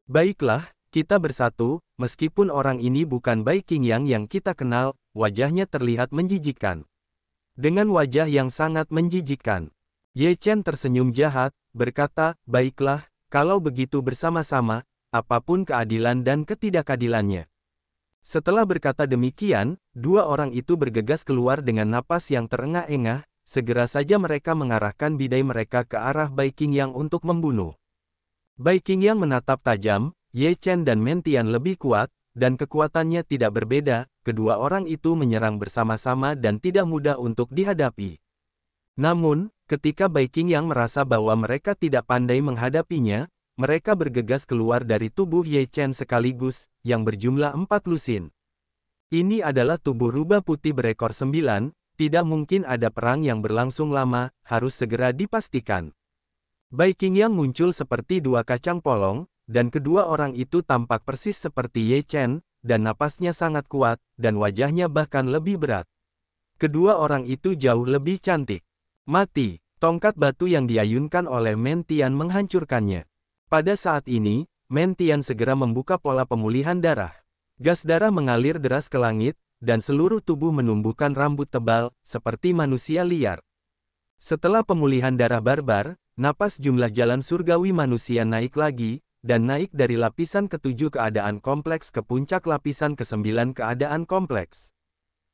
Baiklah, kita bersatu, meskipun orang ini bukan Bai Qingyang yang kita kenal, wajahnya terlihat menjijikkan. Dengan wajah yang sangat menjijikkan, Ye Chen tersenyum jahat, berkata, baiklah, kalau begitu bersama-sama, apapun keadilan dan ketidakadilannya. Setelah berkata demikian, dua orang itu bergegas keluar dengan napas yang terengah-engah, segera saja mereka mengarahkan bidai mereka ke arah Bai Qingyang untuk membunuh. Bai Qingyang menatap tajam, Ye Chen dan Mentian lebih kuat, dan kekuatannya tidak berbeda, kedua orang itu menyerang bersama-sama dan tidak mudah untuk dihadapi. Namun, ketika Bai Qingyang merasa bahwa mereka tidak pandai menghadapinya, mereka bergegas keluar dari tubuh Ye Chen sekaligus, yang berjumlah 4 lusin. Ini adalah tubuh rubah putih berekor 9, tidak mungkin ada perang yang berlangsung lama, harus segera dipastikan. Bai Qingyang muncul seperti dua kacang polong, dan kedua orang itu tampak persis seperti Ye Chen, dan napasnya sangat kuat, dan wajahnya bahkan lebih berat. Kedua orang itu jauh lebih cantik. Mati, tongkat batu yang diayunkan oleh Mentian menghancurkannya. Pada saat ini, Mentian segera membuka pola pemulihan darah. Gas darah mengalir deras ke langit, dan seluruh tubuh menumbuhkan rambut tebal, seperti manusia liar. Setelah pemulihan darah barbar, napas jumlah jalan surgawi manusia naik lagi, dan naik dari lapisan ke-7 keadaan kompleks ke puncak lapisan ke-9 keadaan kompleks.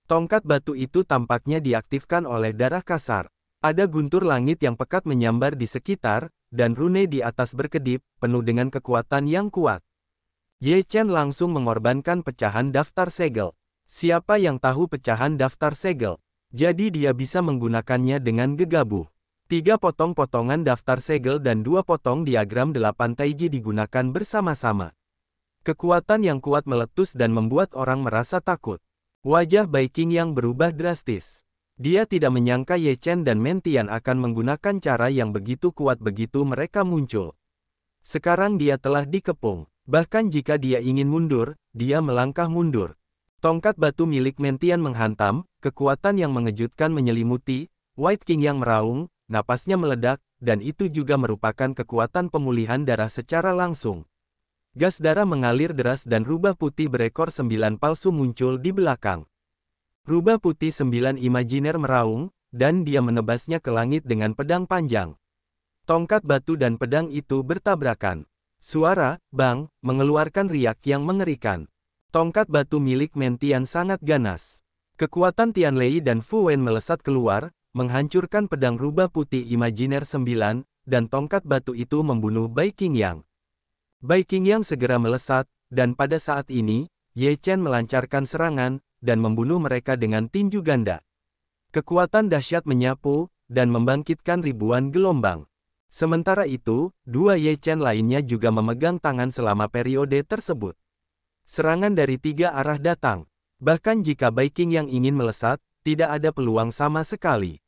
Tongkat batu itu tampaknya diaktifkan oleh darah kasar. Ada guntur langit yang pekat menyambar di sekitar, dan rune di atas berkedip, penuh dengan kekuatan yang kuat. Ye Chen langsung mengorbankan pecahan daftar segel. Siapa yang tahu pecahan daftar segel? Jadi dia bisa menggunakannya dengan gegabah. 3 potong-potongan daftar segel dan 2 potong diagram 8 taiji digunakan bersama-sama. Kekuatan yang kuat meletus dan membuat orang merasa takut. Wajah Bai Qingyang berubah drastis. Dia tidak menyangka Ye Chen dan Mentian akan menggunakan cara yang begitu kuat begitu mereka muncul. Sekarang dia telah dikepung. Bahkan jika dia ingin mundur, dia melangkah mundur. Tongkat batu milik Mentian menghantam, kekuatan yang mengejutkan menyelimuti, White Qingyang meraung, napasnya meledak, dan itu juga merupakan kekuatan pemulihan darah secara langsung. Gas darah mengalir deras dan rubah putih berekor 9 palsu muncul di belakang. Rubah putih 9 imajiner meraung, dan dia menebasnya ke langit dengan pedang panjang. Tongkat batu dan pedang itu bertabrakan. Suara, bang, mengeluarkan riak yang mengerikan. Tongkat batu milik Mentian sangat ganas. Kekuatan Tianlei dan Fu Wen melesat keluar, menghancurkan pedang rubah putih imajiner 9, dan tongkat batu itu membunuh Bai Qingyang. Bai Qingyang segera melesat, dan pada saat ini, Ye Chen melancarkan serangan, dan membunuh mereka dengan tinju ganda. Kekuatan dahsyat menyapu, dan membangkitkan ribuan gelombang. Sementara itu, dua Ye Chen lainnya juga memegang tangan selama periode tersebut. Serangan dari 3 arah datang. Bahkan jika Bai Qingyang ingin melesat, tidak ada peluang sama sekali.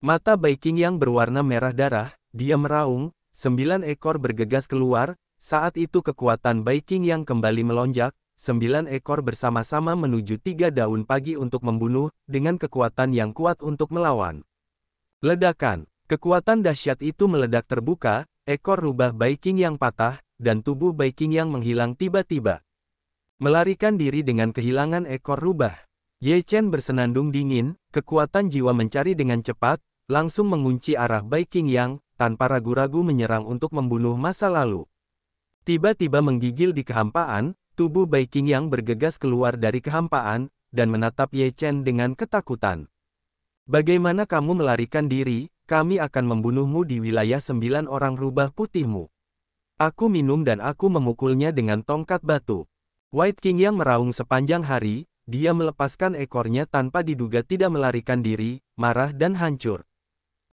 Mata Bai Qingyang berwarna merah darah, dia meraung, 9 ekor bergegas keluar, saat itu kekuatan Bai Qingyang kembali melonjak, 9 ekor bersama-sama menuju 3 daun pagi untuk membunuh, dengan kekuatan yang kuat untuk melawan. Ledakan, kekuatan dahsyat itu meledak terbuka, ekor rubah Bai Qingyang patah, dan tubuh Bai Qingyang menghilang tiba-tiba. Melarikan diri dengan kehilangan ekor rubah. Ye Chen bersenandung dingin, kekuatan jiwa mencari dengan cepat, langsung mengunci arah Bai Qingyang, tanpa ragu-ragu menyerang untuk membunuh masa lalu. Tiba-tiba menggigil di kehampaan, tubuh Bai Qingyang bergegas keluar dari kehampaan, dan menatap Ye Chen dengan ketakutan. Bagaimana kamu melarikan diri, kami akan membunuhmu di wilayah 9 orang rubah putihmu. Aku minum dan aku memukulnya dengan tongkat batu. White Qingyang meraung sepanjang hari, dia melepaskan ekornya tanpa diduga tidak melarikan diri, marah dan hancur.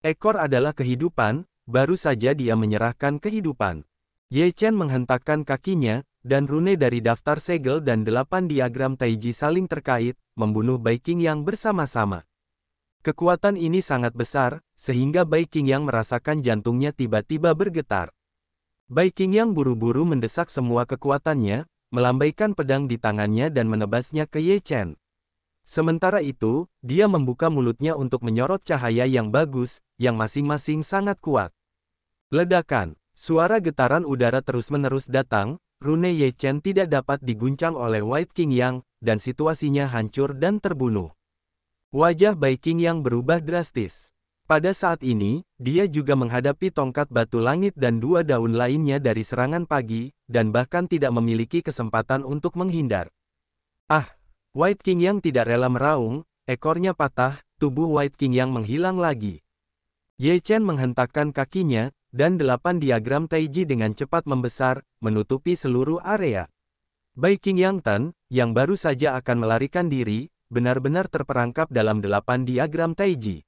Ekor adalah kehidupan, baru saja dia menyerahkan kehidupan. Ye Chen menghentakkan kakinya, dan rune dari daftar segel dan 8 diagram taiji saling terkait, membunuh Bai Qingyang bersama-sama. Kekuatan ini sangat besar, sehingga Bai Qingyang merasakan jantungnya tiba-tiba bergetar. Bai Qingyang buru-buru mendesak semua kekuatannya, melambaikan pedang di tangannya dan menebasnya ke Ye Chen. Sementara itu, dia membuka mulutnya untuk menyorot cahaya yang bagus, yang masing-masing sangat kuat. Ledakan, suara getaran udara terus-menerus datang, rune Ye Chen tidak dapat diguncang oleh White Qingyang, dan situasinya hancur dan terbunuh. Wajah Bai Qingyang berubah drastis. Pada saat ini, dia juga menghadapi tongkat batu langit dan dua daun lainnya dari serangan pagi, dan bahkan tidak memiliki kesempatan untuk menghindar. Ah! White Qingyang tidak rela meraung, ekornya patah, tubuh White Qingyang menghilang lagi. Ye Chen menghentakkan kakinya, dan 8 diagram Taiji dengan cepat membesar, menutupi seluruh area. Bai Qingyang Tan, yang baru saja akan melarikan diri, benar-benar terperangkap dalam 8 diagram Taiji.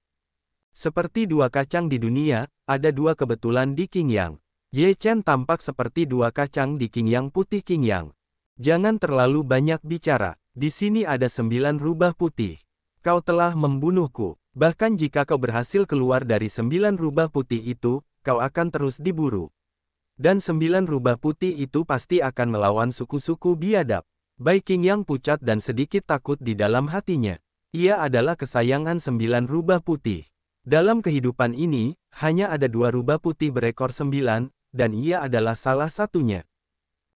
Seperti dua kacang di dunia, ada dua kebetulan di Qingyang. Ye Chen tampak seperti dua kacang di Qingyang putih Qingyang. Jangan terlalu banyak bicara, di sini ada 9 rubah putih. Kau telah membunuhku. Bahkan jika kau berhasil keluar dari 9 rubah putih itu, kau akan terus diburu. Dan 9 rubah putih itu pasti akan melawan suku-suku biadab. Bai Qingyang pucat dan sedikit takut di dalam hatinya. Ia adalah kesayangan 9 rubah putih. Dalam kehidupan ini, hanya ada 2 rubah putih berekor 9, dan ia adalah salah satunya.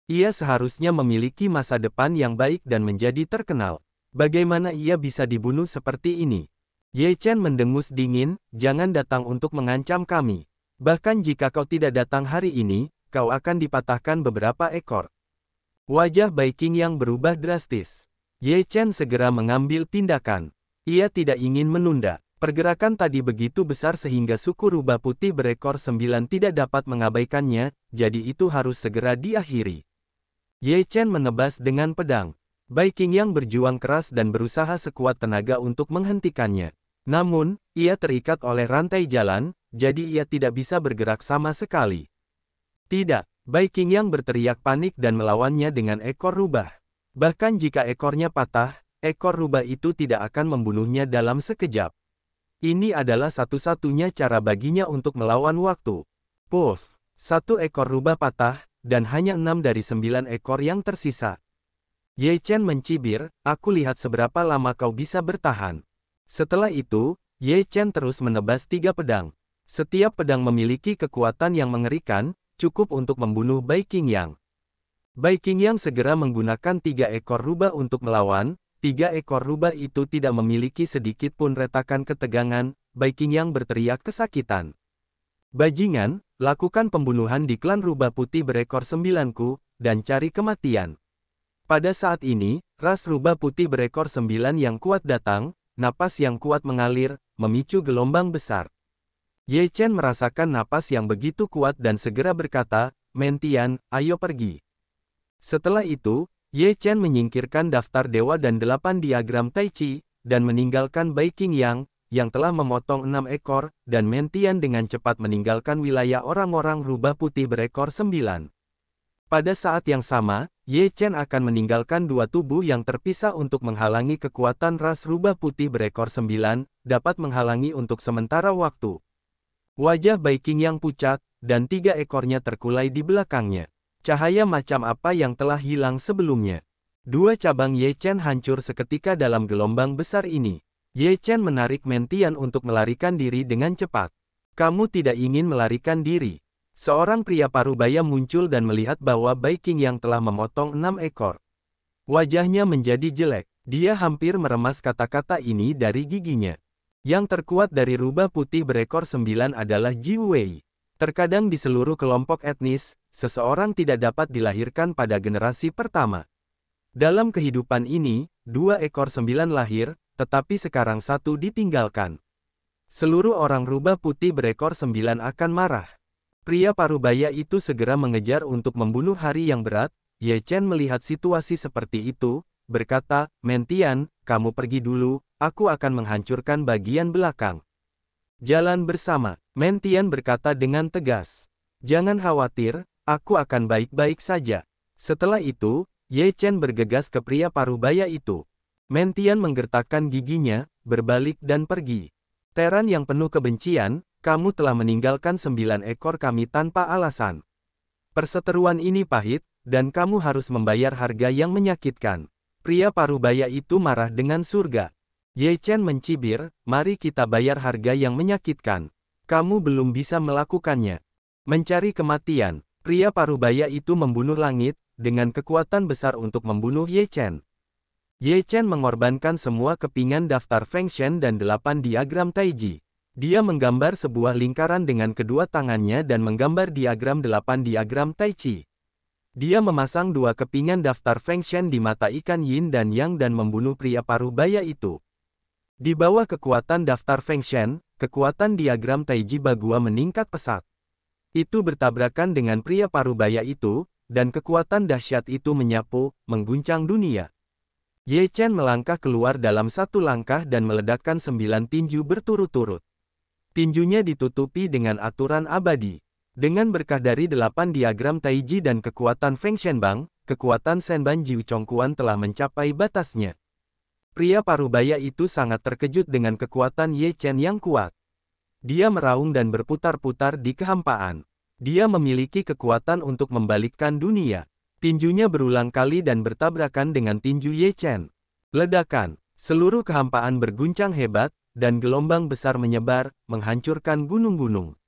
Ia seharusnya memiliki masa depan yang baik dan menjadi terkenal. Bagaimana ia bisa dibunuh seperti ini? Ye Chen mendengus dingin, jangan datang untuk mengancam kami. Bahkan jika kau tidak datang hari ini, kau akan dipatahkan beberapa ekor. Wajah Bai Qingyang berubah drastis. Ye Chen segera mengambil tindakan. Ia tidak ingin menunda. Pergerakan tadi begitu besar sehingga suku rubah putih berekor 9 tidak dapat mengabaikannya, jadi itu harus segera diakhiri. Ye Chen menebas dengan pedang. Bai Qingyang berjuang keras dan berusaha sekuat tenaga untuk menghentikannya. Namun, ia terikat oleh rantai jalan, jadi ia tidak bisa bergerak sama sekali. Tidak, Bai Qingyang berteriak panik dan melawannya dengan ekor rubah. Bahkan jika ekornya patah, ekor rubah itu tidak akan membunuhnya dalam sekejap. Ini adalah satu-satunya cara baginya untuk melawan waktu. Puff! 1 ekor rubah patah, dan hanya 6 dari 9 ekor yang tersisa. Ye Chen mencibir, aku lihat seberapa lama kau bisa bertahan. Setelah itu, Ye Chen terus menebas 3 pedang. Setiap pedang memiliki kekuatan yang mengerikan, cukup untuk membunuh Bai Qingyang. Bai Qingyang segera menggunakan 3 ekor rubah untuk melawan. 3 ekor rubah itu tidak memiliki sedikit pun retakan ketegangan. Bai Qingyang berteriak kesakitan. Bajingan, lakukan pembunuhan di klan rubah putih berekor 9-ku, dan cari kematian. Pada saat ini, ras rubah putih berekor 9 yang kuat datang. Napas yang kuat mengalir, memicu gelombang besar. Ye Chen merasakan napas yang begitu kuat dan segera berkata, Mentian, ayo pergi. Setelah itu, Ye Chen menyingkirkan daftar dewa dan 8 diagram Taichi, dan meninggalkan Bai Qingyang, yang telah memotong 6 ekor, dan Mentian dengan cepat meninggalkan wilayah orang-orang rubah putih berekor 9. Pada saat yang sama, Ye Chen akan meninggalkan 2 tubuh yang terpisah untuk menghalangi kekuatan ras rubah putih berekor 9, dapat menghalangi untuk sementara waktu. Wajah Bai Qingyang pucat, dan 3 ekornya terkulai di belakangnya. Cahaya macam apa yang telah hilang sebelumnya. 2 cabang Ye Chen hancur seketika dalam gelombang besar ini. Ye Chen menarik Mentian untuk melarikan diri dengan cepat. Kamu tidak ingin melarikan diri. Seorang pria parubaya muncul dan melihat bahwa Bai Qingyang telah memotong 6 ekor. Wajahnya menjadi jelek. Dia hampir meremas kata-kata ini dari giginya. Yang terkuat dari rubah putih berekor 9 adalah Ji Wei. Terkadang di seluruh kelompok etnis, seseorang tidak dapat dilahirkan pada generasi pertama. Dalam kehidupan ini, 2 ekor 9 lahir, tetapi sekarang 1 ditinggalkan. Seluruh orang rubah putih berekor 9 akan marah. Pria parubaya itu segera mengejar untuk membunuh hari yang berat. Ye Chen melihat situasi seperti itu, berkata, Mentian, kamu pergi dulu, aku akan menghancurkan bagian belakang. Jalan bersama, Mentian berkata dengan tegas. Jangan khawatir, aku akan baik-baik saja. Setelah itu, Ye Chen bergegas ke pria parubaya itu. Mentian menggertakkan giginya, berbalik dan pergi. Teran yang penuh kebencian, kamu telah meninggalkan 9 ekor kami tanpa alasan. Perseteruan ini pahit, dan kamu harus membayar harga yang menyakitkan. Pria parubaya itu marah dengan surga. Ye Chen mencibir, mari kita bayar harga yang menyakitkan. Kamu belum bisa melakukannya. Mencari kematian. Pria parubaya itu membunuh langit, dengan kekuatan besar untuk membunuh Ye Chen. Ye Chen mengorbankan semua kepingan daftar Feng Shen dan 8 diagram Taiji. Dia menggambar sebuah lingkaran dengan kedua tangannya dan menggambar diagram 8 diagram Tai Chi. Dia memasang 2 kepingan daftar Feng Shen di mata ikan Yin dan Yang dan membunuh pria paruh baya itu. Di bawah kekuatan daftar Feng Shen, kekuatan diagram Taiji Bagua meningkat pesat. Itu bertabrakan dengan pria paruh baya itu, dan kekuatan dahsyat itu menyapu, mengguncang dunia. Ye Chen melangkah keluar dalam satu langkah dan meledakkan 9 tinju berturut-turut. Tinjunya ditutupi dengan aturan abadi. Dengan berkah dari 8 diagram Taiji dan kekuatan Feng Shenbang, kekuatan Shenban Jiu Chongquan telah mencapai batasnya. Pria parubaya itu sangat terkejut dengan kekuatan Ye Chen yang kuat. Dia meraung dan berputar-putar di kehampaan. Dia memiliki kekuatan untuk membalikkan dunia. Tinjunya berulang kali dan bertabrakan dengan tinju Ye Chen. Ledakan, seluruh kehampaan berguncang hebat, dan gelombang besar menyebar, menghancurkan gunung-gunung.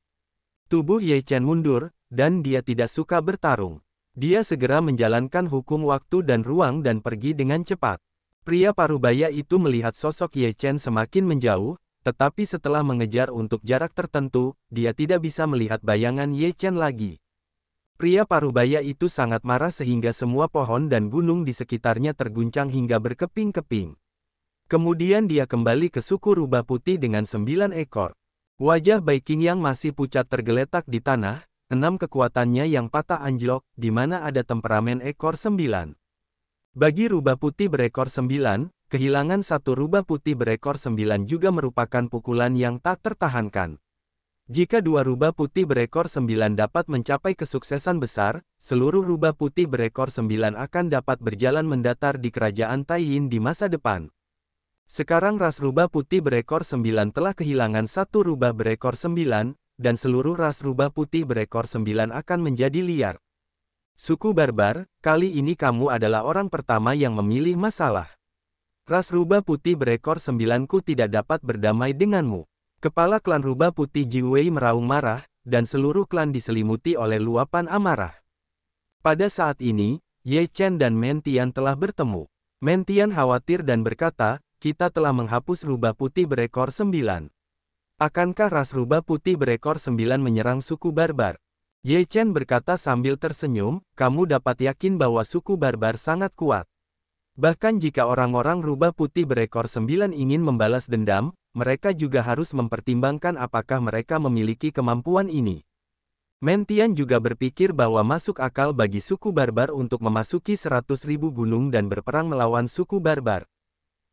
Tubuh Ye Chen mundur, dan dia tidak suka bertarung. Dia segera menjalankan hukum waktu dan ruang dan pergi dengan cepat. Pria parubaya itu melihat sosok Ye Chen semakin menjauh, tetapi setelah mengejar untuk jarak tertentu, dia tidak bisa melihat bayangan Ye Chen lagi. Pria parubaya itu sangat marah sehingga semua pohon dan gunung di sekitarnya terguncang hingga berkeping-keping. Kemudian dia kembali ke suku rubah putih dengan 9 ekor. Wajah Bai Qingyang masih pucat tergeletak di tanah, 6 kekuatannya yang patah anjlok, di mana ada temperamen ekor 9. Bagi rubah putih berekor 9, kehilangan satu rubah putih berekor 9 juga merupakan pukulan yang tak tertahankan. Jika 2 rubah putih berekor 9 dapat mencapai kesuksesan besar, seluruh rubah putih berekor 9 akan dapat berjalan mendatar di kerajaan Taiyin di masa depan. Sekarang ras rubah putih berekor 9 telah kehilangan satu rubah berekor 9, dan seluruh ras rubah putih berekor 9 akan menjadi liar. Suku barbar, kali ini kamu adalah orang pertama yang memilih masalah. Ras rubah putih berekor 9-ku tidak dapat berdamai denganmu. Kepala klan rubah putih Jiwei meraung marah, dan seluruh klan diselimuti oleh luapan amarah. Pada saat ini, Ye Chen dan Mentian telah bertemu. Mentian khawatir dan berkata, kita telah menghapus rubah putih berekor 9. Akankah ras rubah putih berekor 9 menyerang suku barbar? Ye Chen berkata sambil tersenyum, kamu dapat yakin bahwa suku barbar sangat kuat. Bahkan jika orang-orang rubah putih berekor 9 ingin membalas dendam, mereka juga harus mempertimbangkan apakah mereka memiliki kemampuan ini. Mentian juga berpikir bahwa masuk akal bagi suku barbar untuk memasuki 100.000 gunung dan berperang melawan suku barbar.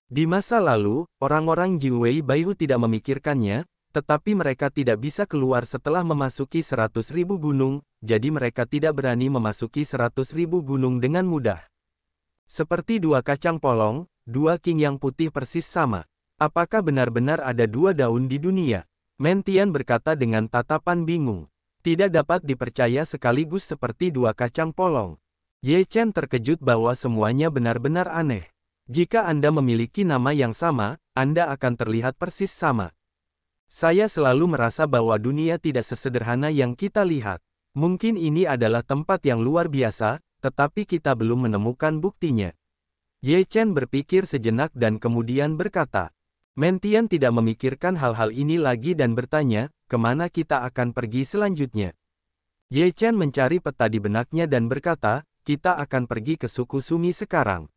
Di masa lalu, orang-orang Jiwei Baihu tidak memikirkannya, tetapi mereka tidak bisa keluar setelah memasuki 100.000 gunung, jadi mereka tidak berani memasuki 100.000 gunung dengan mudah. Seperti 2 kacang polong, 2 Qingyang putih persis sama. Apakah benar-benar ada 2 daun di dunia? Mentian berkata dengan tatapan bingung. Tidak dapat dipercaya sekaligus seperti 2 kacang polong. Ye Chen terkejut bahwa semuanya benar-benar aneh. Jika Anda memiliki nama yang sama, Anda akan terlihat persis sama. Saya selalu merasa bahwa dunia tidak sesederhana yang kita lihat. Mungkin ini adalah tempat yang luar biasa, tetapi kita belum menemukan buktinya. Ye Chen berpikir sejenak dan kemudian berkata, Mentian tidak memikirkan hal-hal ini lagi dan bertanya, kemana kita akan pergi selanjutnya? Ye Chen mencari peta di benaknya dan berkata, kita akan pergi ke suku Sumi sekarang.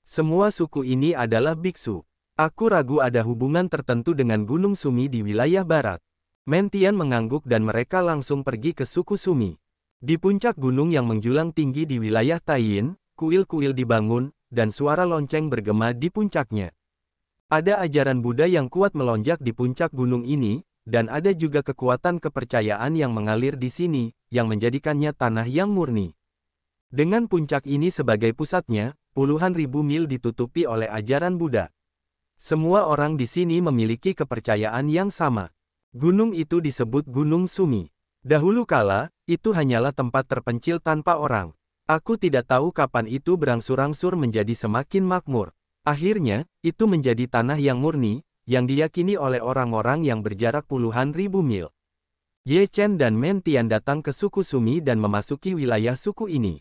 Semua suku ini adalah biksu. Aku ragu ada hubungan tertentu dengan Gunung Sumi di wilayah barat. Mentian mengangguk dan mereka langsung pergi ke suku Sumi. Di puncak gunung yang menjulang tinggi di wilayah Taiyin, kuil-kuil dibangun, dan suara lonceng bergema di puncaknya. Ada ajaran Buddha yang kuat melonjak di puncak gunung ini, dan ada juga kekuatan kepercayaan yang mengalir di sini, yang menjadikannya tanah yang murni. Dengan puncak ini sebagai pusatnya, puluhan ribu mil ditutupi oleh ajaran Buddha. Semua orang di sini memiliki kepercayaan yang sama. Gunung itu disebut Gunung Sumi. Dahulu kala, itu hanyalah tempat terpencil tanpa orang. Aku tidak tahu kapan itu berangsur-angsur menjadi semakin makmur. Akhirnya, itu menjadi tanah yang murni, yang diyakini oleh orang-orang yang berjarak puluhan ribu mil. Ye Chen dan Mentian datang ke suku Sumi dan memasuki wilayah suku ini.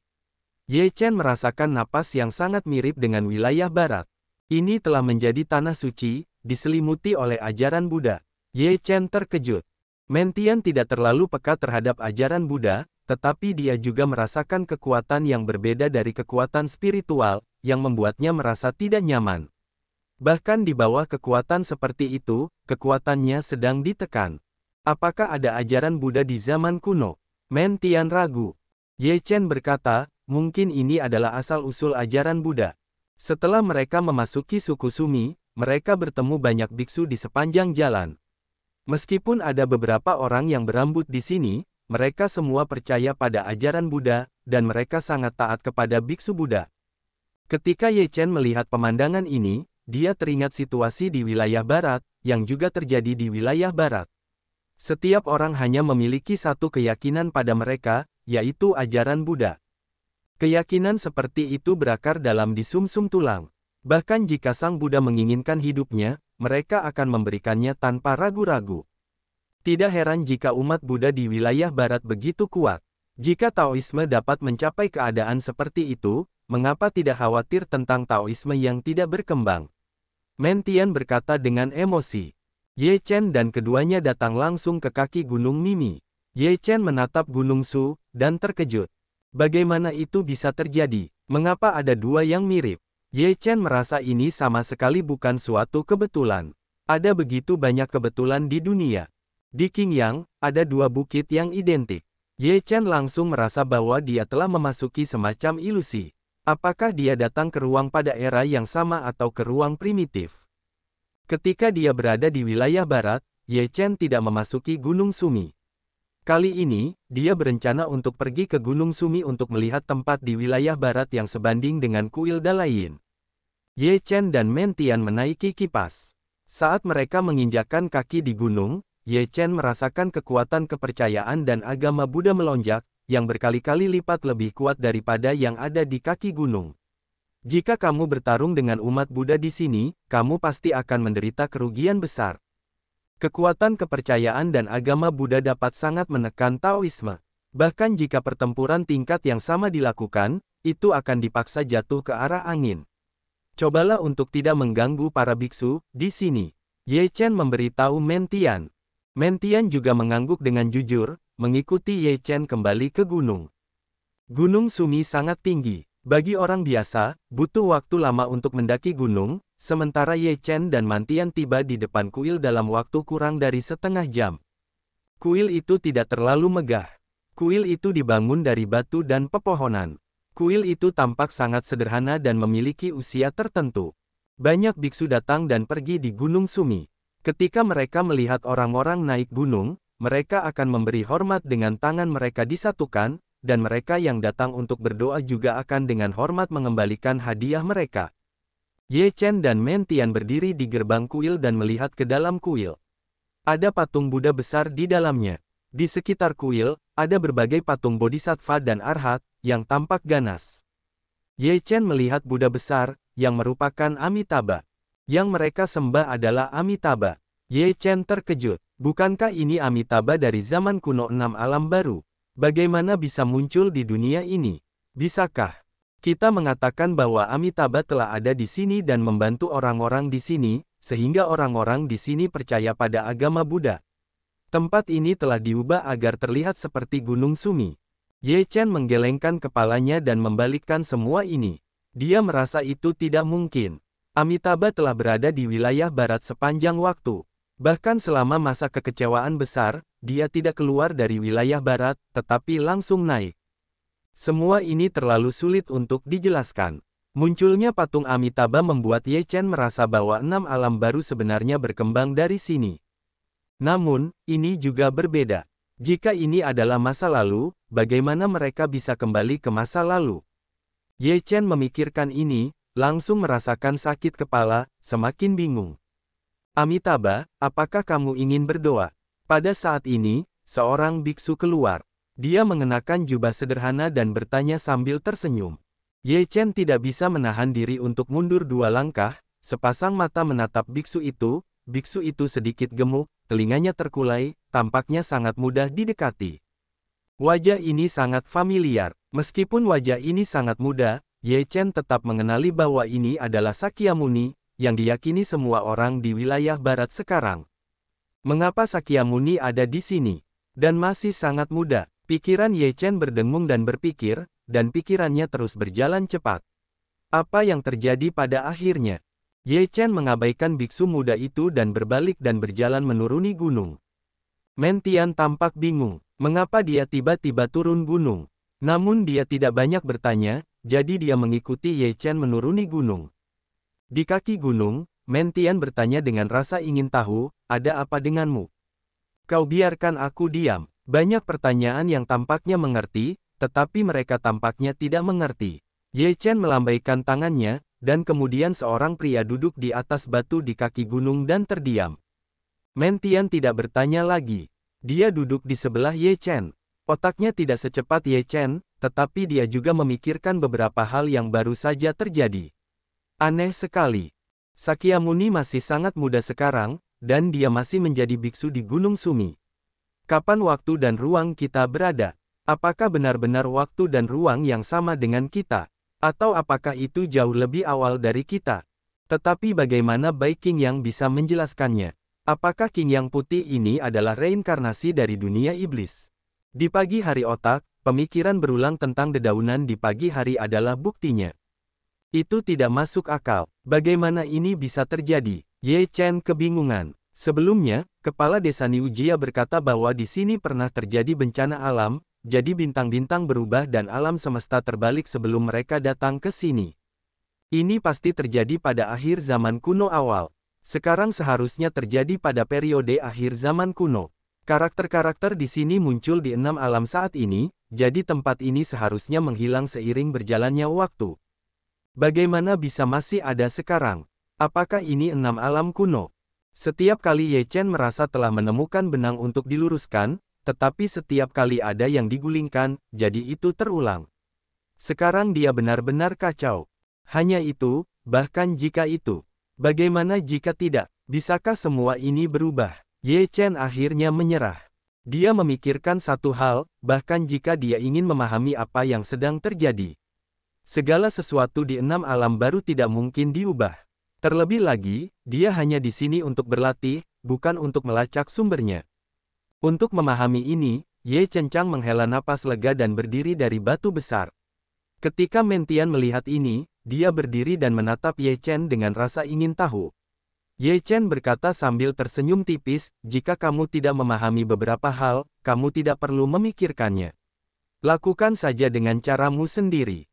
Ye Chen merasakan napas yang sangat mirip dengan wilayah barat. Ini telah menjadi tanah suci, diselimuti oleh ajaran Buddha. Ye Chen terkejut. Mentian tidak terlalu peka terhadap ajaran Buddha, tetapi dia juga merasakan kekuatan yang berbeda dari kekuatan spiritual, yang membuatnya merasa tidak nyaman. Bahkan di bawah kekuatan seperti itu, kekuatannya sedang ditekan. Apakah ada ajaran Buddha di zaman kuno? Mentian ragu. Ye Chen berkata, mungkin ini adalah asal-usul ajaran Buddha. Setelah mereka memasuki suku Sumi, mereka bertemu banyak biksu di sepanjang jalan. Meskipun ada beberapa orang yang berambut di sini, mereka semua percaya pada ajaran Buddha, dan mereka sangat taat kepada biksu Buddha. Ketika Ye Chen melihat pemandangan ini, dia teringat situasi di wilayah barat, yang juga terjadi di wilayah barat. Setiap orang hanya memiliki satu keyakinan pada mereka, yaitu ajaran Buddha. Keyakinan seperti itu berakar dalam di sumsum tulang. Bahkan jika Sang Buddha menginginkan hidupnya, mereka akan memberikannya tanpa ragu-ragu. Tidak heran jika umat Buddha di wilayah barat begitu kuat. Jika Taoisme dapat mencapai keadaan seperti itu, mengapa tidak khawatir tentang Taoisme yang tidak berkembang? Mentian berkata dengan emosi. Ye Chen dan keduanya datang langsung ke kaki Gunung Mimi. Ye Chen menatap Gunung Su, dan terkejut. Bagaimana itu bisa terjadi? Mengapa ada dua yang mirip? Ye Chen merasa ini sama sekali bukan suatu kebetulan. Ada begitu banyak kebetulan di dunia. Di Qingyang, ada dua bukit yang identik. Ye Chen langsung merasa bahwa dia telah memasuki semacam ilusi. Apakah dia datang ke ruang pada era yang sama atau ke ruang primitif? Ketika dia berada di wilayah barat, Ye Chen tidak memasuki Gunung Sumi. Kali ini, dia berencana untuk pergi ke Gunung Sumi untuk melihat tempat di wilayah barat yang sebanding dengan kuil Dalayin. Ye Chen dan Mentian menaiki kipas. Saat mereka menginjakkan kaki di gunung, Ye Chen merasakan kekuatan kepercayaan dan agama Buddha melonjak, yang berkali-kali lipat lebih kuat daripada yang ada di kaki gunung. Jika kamu bertarung dengan umat Buddha di sini, kamu pasti akan menderita kerugian besar. Kekuatan kepercayaan dan agama Buddha dapat sangat menekan Taoisme. Bahkan jika pertempuran tingkat yang sama dilakukan, itu akan dipaksa jatuh ke arah angin. Cobalah untuk tidak mengganggu para biksu di sini. Ye Chen memberitahu Mentian. Mentian juga mengangguk dengan jujur, mengikuti Ye Chen kembali ke gunung. Gunung Sumi sangat tinggi. Bagi orang biasa, butuh waktu lama untuk mendaki gunung, sementara Ye Chen dan Mentian tiba di depan kuil dalam waktu kurang dari setengah jam. Kuil itu tidak terlalu megah. Kuil itu dibangun dari batu dan pepohonan. Kuil itu tampak sangat sederhana dan memiliki usia tertentu. Banyak biksu datang dan pergi di Gunung Sumi. Ketika mereka melihat orang-orang naik gunung, mereka akan memberi hormat dengan tangan mereka disatukan, dan mereka yang datang untuk berdoa juga akan dengan hormat mengembalikan hadiah mereka. Ye Chen dan Mentian berdiri di gerbang kuil dan melihat ke dalam kuil. Ada patung Buddha besar di dalamnya. Di sekitar kuil, ada berbagai patung bodhisattva dan arhat, yang tampak ganas. Ye Chen melihat Buddha besar, yang merupakan Amitabha. Yang mereka sembah adalah Amitabha. Ye Chen terkejut. Bukankah ini Amitabha dari zaman kuno 6 alam baru? Bagaimana bisa muncul di dunia ini? Bisakah kita mengatakan bahwa Amitabha telah ada di sini dan membantu orang-orang di sini, sehingga orang-orang di sini percaya pada agama Buddha? Tempat ini telah diubah agar terlihat seperti Gunung Sumi. Ye Chen menggelengkan kepalanya dan membalikkan semua ini. Dia merasa itu tidak mungkin. Amitabha telah berada di wilayah barat sepanjang waktu. Bahkan selama masa kekecewaan besar, dia tidak keluar dari wilayah barat, tetapi langsung naik. Semua ini terlalu sulit untuk dijelaskan. Munculnya patung Amitabha membuat Ye Chen merasa bahwa 6 alam baru sebenarnya berkembang dari sini. Namun, ini juga berbeda. Jika ini adalah masa lalu, bagaimana mereka bisa kembali ke masa lalu? Ye Chen memikirkan ini, langsung merasakan sakit kepala, semakin bingung. Amitabha, apakah kamu ingin berdoa? Pada saat ini, seorang biksu keluar. Dia mengenakan jubah sederhana dan bertanya sambil tersenyum. Ye Chen tidak bisa menahan diri untuk mundur 2 langkah, sepasang mata menatap biksu itu sedikit gemuk, telinganya terkulai, tampaknya sangat mudah didekati. Wajah ini sangat familiar. Meskipun wajah ini sangat muda, Ye Chen tetap mengenali bahwa ini adalah Sakyamuni, yang diyakini semua orang di wilayah barat sekarang. Mengapa Sakyamuni ada di sini? Dan masih sangat muda. Pikiran Ye Chen berdengung dan berpikir, dan pikirannya terus berjalan cepat. Apa yang terjadi pada akhirnya? Ye Chen mengabaikan biksu muda itu dan berbalik dan berjalan menuruni gunung. Mentian tampak bingung, mengapa dia tiba-tiba turun gunung. Namun dia tidak banyak bertanya, jadi dia mengikuti Ye Chen menuruni gunung. Di kaki gunung, Mentian bertanya dengan rasa ingin tahu, ada apa denganmu? Kau biarkan aku diam. Banyak pertanyaan yang tampaknya mengerti, tetapi mereka tampaknya tidak mengerti. Ye Chen melambaikan tangannya, dan kemudian seorang pria duduk di atas batu di kaki gunung dan terdiam. Mentian tidak bertanya lagi. Dia duduk di sebelah Ye Chen. Otaknya tidak secepat Ye Chen, tetapi dia juga memikirkan beberapa hal yang baru saja terjadi. Aneh sekali. Sakyamuni masih sangat muda sekarang, dan dia masih menjadi biksu di Gunung Sumi. Kapan waktu dan ruang kita berada? Apakah benar-benar waktu dan ruang yang sama dengan kita? Atau apakah itu jauh lebih awal dari kita? Tetapi bagaimana Bai Qingyang bisa menjelaskannya? Apakah Qingyang putih ini adalah reinkarnasi dari dunia iblis? Di pagi hari otak, pemikiran berulang tentang dedaunan di pagi hari adalah buktinya. Itu tidak masuk akal. Bagaimana ini bisa terjadi? Ye Chen kebingungan. Sebelumnya, Kepala Desa Niujia berkata bahwa di sini pernah terjadi bencana alam, jadi bintang-bintang berubah dan alam semesta terbalik sebelum mereka datang ke sini. Ini pasti terjadi pada akhir zaman kuno awal. Sekarang seharusnya terjadi pada periode akhir zaman kuno. Karakter-karakter di sini muncul di 6 alam saat ini, jadi tempat ini seharusnya menghilang seiring berjalannya waktu. Bagaimana bisa masih ada sekarang? Apakah ini 6 alam kuno? Setiap kali Ye Chen merasa telah menemukan benang untuk diluruskan, tetapi setiap kali ada yang digulingkan, jadi itu terulang. Sekarang dia benar-benar kacau. Hanya itu, bahkan jika itu. Bagaimana jika tidak? Bisakah semua ini berubah? Ye Chen akhirnya menyerah. Dia memikirkan satu hal, bahkan jika dia ingin memahami apa yang sedang terjadi. Segala sesuatu di 6 alam baru tidak mungkin diubah. Terlebih lagi, dia hanya di sini untuk berlatih, bukan untuk melacak sumbernya. Untuk memahami ini, Ye Chen menghela napas lega dan berdiri dari batu besar. Ketika Mentian melihat ini, dia berdiri dan menatap Ye Chen dengan rasa ingin tahu. Ye Chen berkata sambil tersenyum tipis, jika kamu tidak memahami beberapa hal, kamu tidak perlu memikirkannya. Lakukan saja dengan caramu sendiri.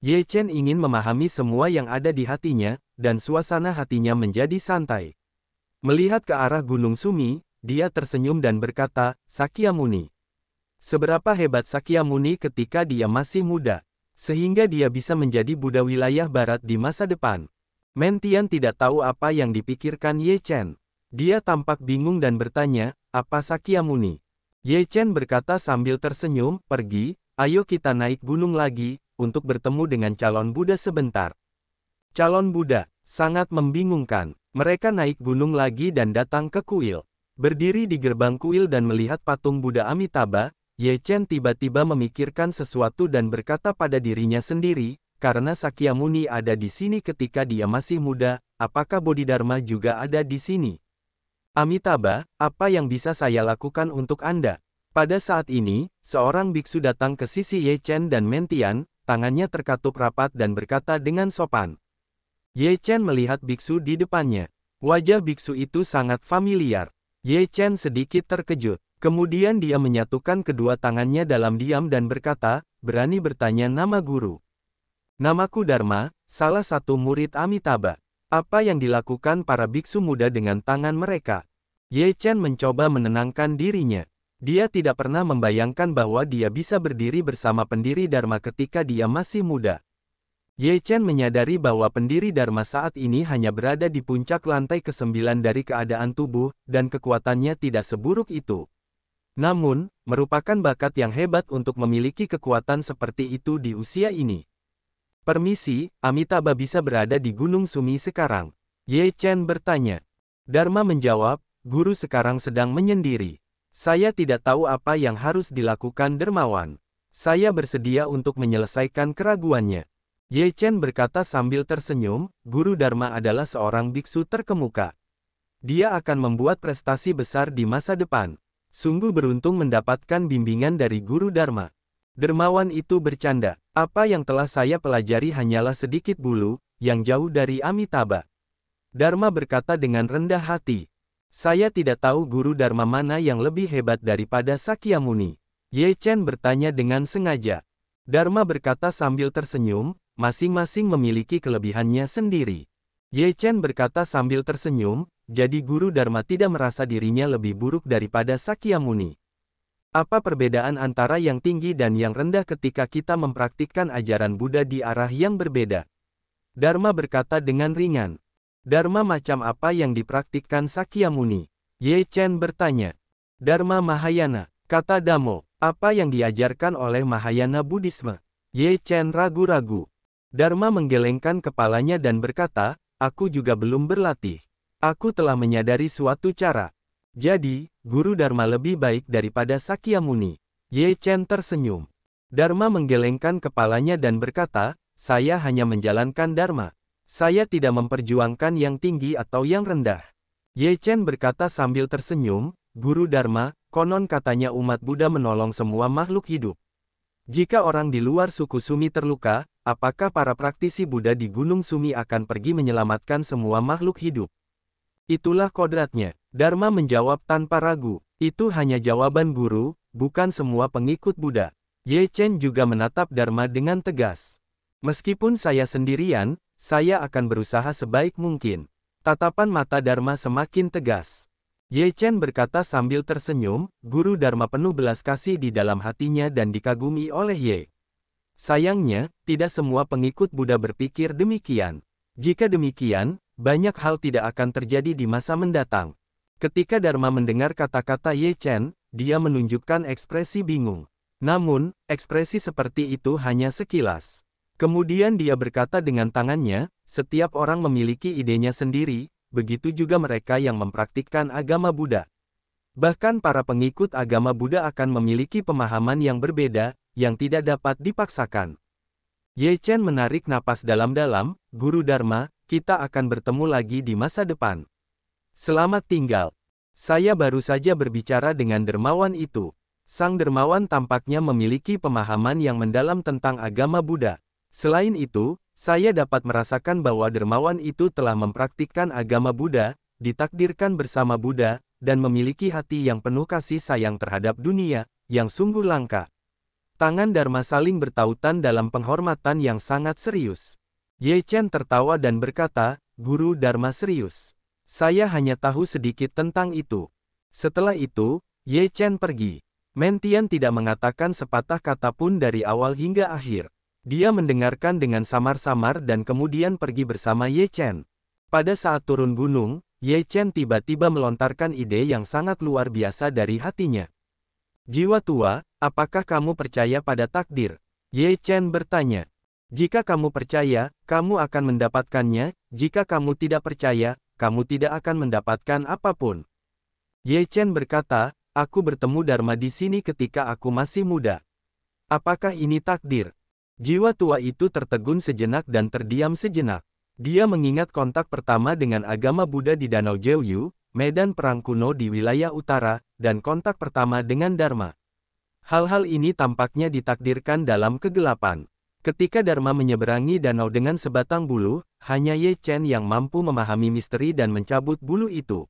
Ye Chen ingin memahami semua yang ada di hatinya, dan suasana hatinya menjadi santai. Melihat ke arah Gunung Sumi, dia tersenyum dan berkata, Sakyamuni. Seberapa hebat Sakyamuni ketika dia masih muda, sehingga dia bisa menjadi Buddha wilayah barat di masa depan. Mentian tidak tahu apa yang dipikirkan Ye Chen. Dia tampak bingung dan bertanya, apa Sakyamuni? Ye Chen berkata sambil tersenyum, pergi, ayo kita naik gunung lagi, untuk bertemu dengan calon Buddha sebentar. Calon Buddha, sangat membingungkan. Mereka naik gunung lagi dan datang ke kuil. Berdiri di gerbang kuil dan melihat patung Buddha Amitabha, Ye Chen tiba-tiba memikirkan sesuatu dan berkata pada dirinya sendiri, karena Sakyamuni ada di sini ketika dia masih muda, apakah Bodhidharma juga ada di sini? Amitabha, apa yang bisa saya lakukan untuk Anda? Pada saat ini, seorang biksu datang ke sisi Ye Chen dan Mentian, tangannya terkatup rapat dan berkata dengan sopan. Ye Chen melihat biksu di depannya. Wajah biksu itu sangat familiar. Ye Chen sedikit terkejut. Kemudian dia menyatukan kedua tangannya dalam diam dan berkata, berani bertanya nama guru. Namaku Dharma, salah satu murid Amitabha. Apa yang dilakukan para biksu muda dengan tangan mereka? Ye Chen mencoba menenangkan dirinya. Dia tidak pernah membayangkan bahwa dia bisa berdiri bersama pendiri Dharma ketika dia masih muda. Ye Chen menyadari bahwa pendiri Dharma saat ini hanya berada di puncak lantai ke-9 dari keadaan tubuh, dan kekuatannya tidak seburuk itu. Namun, merupakan bakat yang hebat untuk memiliki kekuatan seperti itu di usia ini. Permisi, Amitabha bisa berada di Gunung Sumi sekarang? Ye Chen bertanya. Dharma menjawab, guru sekarang sedang menyendiri. Saya tidak tahu apa yang harus dilakukan dermawan. Saya bersedia untuk menyelesaikan keraguannya. Ye Chen berkata sambil tersenyum, Guru Dharma adalah seorang biksu terkemuka. Dia akan membuat prestasi besar di masa depan. Sungguh beruntung mendapatkan bimbingan dari Guru Dharma. Dermawan itu bercanda. Apa yang telah saya pelajari hanyalah sedikit bulu, yang jauh dari Amitabha. Dharma berkata dengan rendah hati. Saya tidak tahu Guru Dharma mana yang lebih hebat daripada Sakyamuni. Ye Chen bertanya dengan sengaja. Dharma berkata sambil tersenyum, masing-masing memiliki kelebihannya sendiri. Ye Chen berkata sambil tersenyum, jadi Guru Dharma tidak merasa dirinya lebih buruk daripada Sakyamuni. Apa perbedaan antara yang tinggi dan yang rendah ketika kita mempraktikkan ajaran Buddha di arah yang berbeda? Dharma berkata dengan ringan. Dharma macam apa yang dipraktikkan Sakyamuni? Ye Chen bertanya. Dharma Mahayana, kata Damo. Apa yang diajarkan oleh Mahayana Buddhisme? Ye Chen ragu-ragu. Dharma menggelengkan kepalanya dan berkata, aku juga belum berlatih. Aku telah menyadari suatu cara. Jadi, Guru Dharma lebih baik daripada Sakyamuni. Ye Chen tersenyum. Dharma menggelengkan kepalanya dan berkata, saya hanya menjalankan Dharma. Saya tidak memperjuangkan yang tinggi atau yang rendah. Ye Chen berkata sambil tersenyum, Guru Dharma, konon katanya umat Buddha menolong semua makhluk hidup. Jika orang di luar suku Sumi terluka, apakah para praktisi Buddha di Gunung Sumi akan pergi menyelamatkan semua makhluk hidup? Itulah kodratnya. Dharma menjawab tanpa ragu. Itu hanya jawaban guru, bukan semua pengikut Buddha. Ye Chen juga menatap Dharma dengan tegas. Meskipun saya sendirian, saya akan berusaha sebaik mungkin. Tatapan mata Dharma semakin tegas. Ye Chen berkata sambil tersenyum, Guru Dharma penuh belas kasih di dalam hatinya dan dikagumi oleh Ye. Sayangnya, tidak semua pengikut Buddha berpikir demikian. Jika demikian, banyak hal tidak akan terjadi di masa mendatang. Ketika Dharma mendengar kata-kata Ye Chen, dia menunjukkan ekspresi bingung. Namun, ekspresi seperti itu hanya sekilas. Kemudian dia berkata dengan tangannya, setiap orang memiliki idenya sendiri, begitu juga mereka yang mempraktikkan agama Buddha. Bahkan para pengikut agama Buddha akan memiliki pemahaman yang berbeda, yang tidak dapat dipaksakan. Ye Chen menarik napas dalam-dalam, Guru Dharma, kita akan bertemu lagi di masa depan. Selamat tinggal. Saya baru saja berbicara dengan dermawan itu. Sang dermawan tampaknya memiliki pemahaman yang mendalam tentang agama Buddha. Selain itu, saya dapat merasakan bahwa dermawan itu telah mempraktikkan agama Buddha, ditakdirkan bersama Buddha, dan memiliki hati yang penuh kasih sayang terhadap dunia, yang sungguh langka. Tangan Dharma saling bertautan dalam penghormatan yang sangat serius. Ye Chen tertawa dan berkata, Guru Dharma serius. Saya hanya tahu sedikit tentang itu. Setelah itu, Ye Chen pergi. Mentian tidak mengatakan sepatah kata pun dari awal hingga akhir. Dia mendengarkan dengan samar-samar dan kemudian pergi bersama Ye Chen. Pada saat turun gunung, Ye Chen tiba-tiba melontarkan ide yang sangat luar biasa dari hatinya. Jiwa tua, apakah kamu percaya pada takdir? Ye Chen bertanya. Jika kamu percaya, kamu akan mendapatkannya, jika kamu tidak percaya, kamu tidak akan mendapatkan apapun. Ye Chen berkata, aku bertemu Dharma di sini ketika aku masih muda. Apakah ini takdir? Jiwa tua itu tertegun sejenak dan terdiam sejenak. Dia mengingat kontak pertama dengan agama Buddha di Danau Jeoyu, medan perang kuno di wilayah utara, dan kontak pertama dengan Dharma. Hal-hal ini tampaknya ditakdirkan dalam kegelapan. Ketika Dharma menyeberangi danau dengan sebatang bulu, hanya Ye Chen yang mampu memahami misteri dan mencabut bulu itu.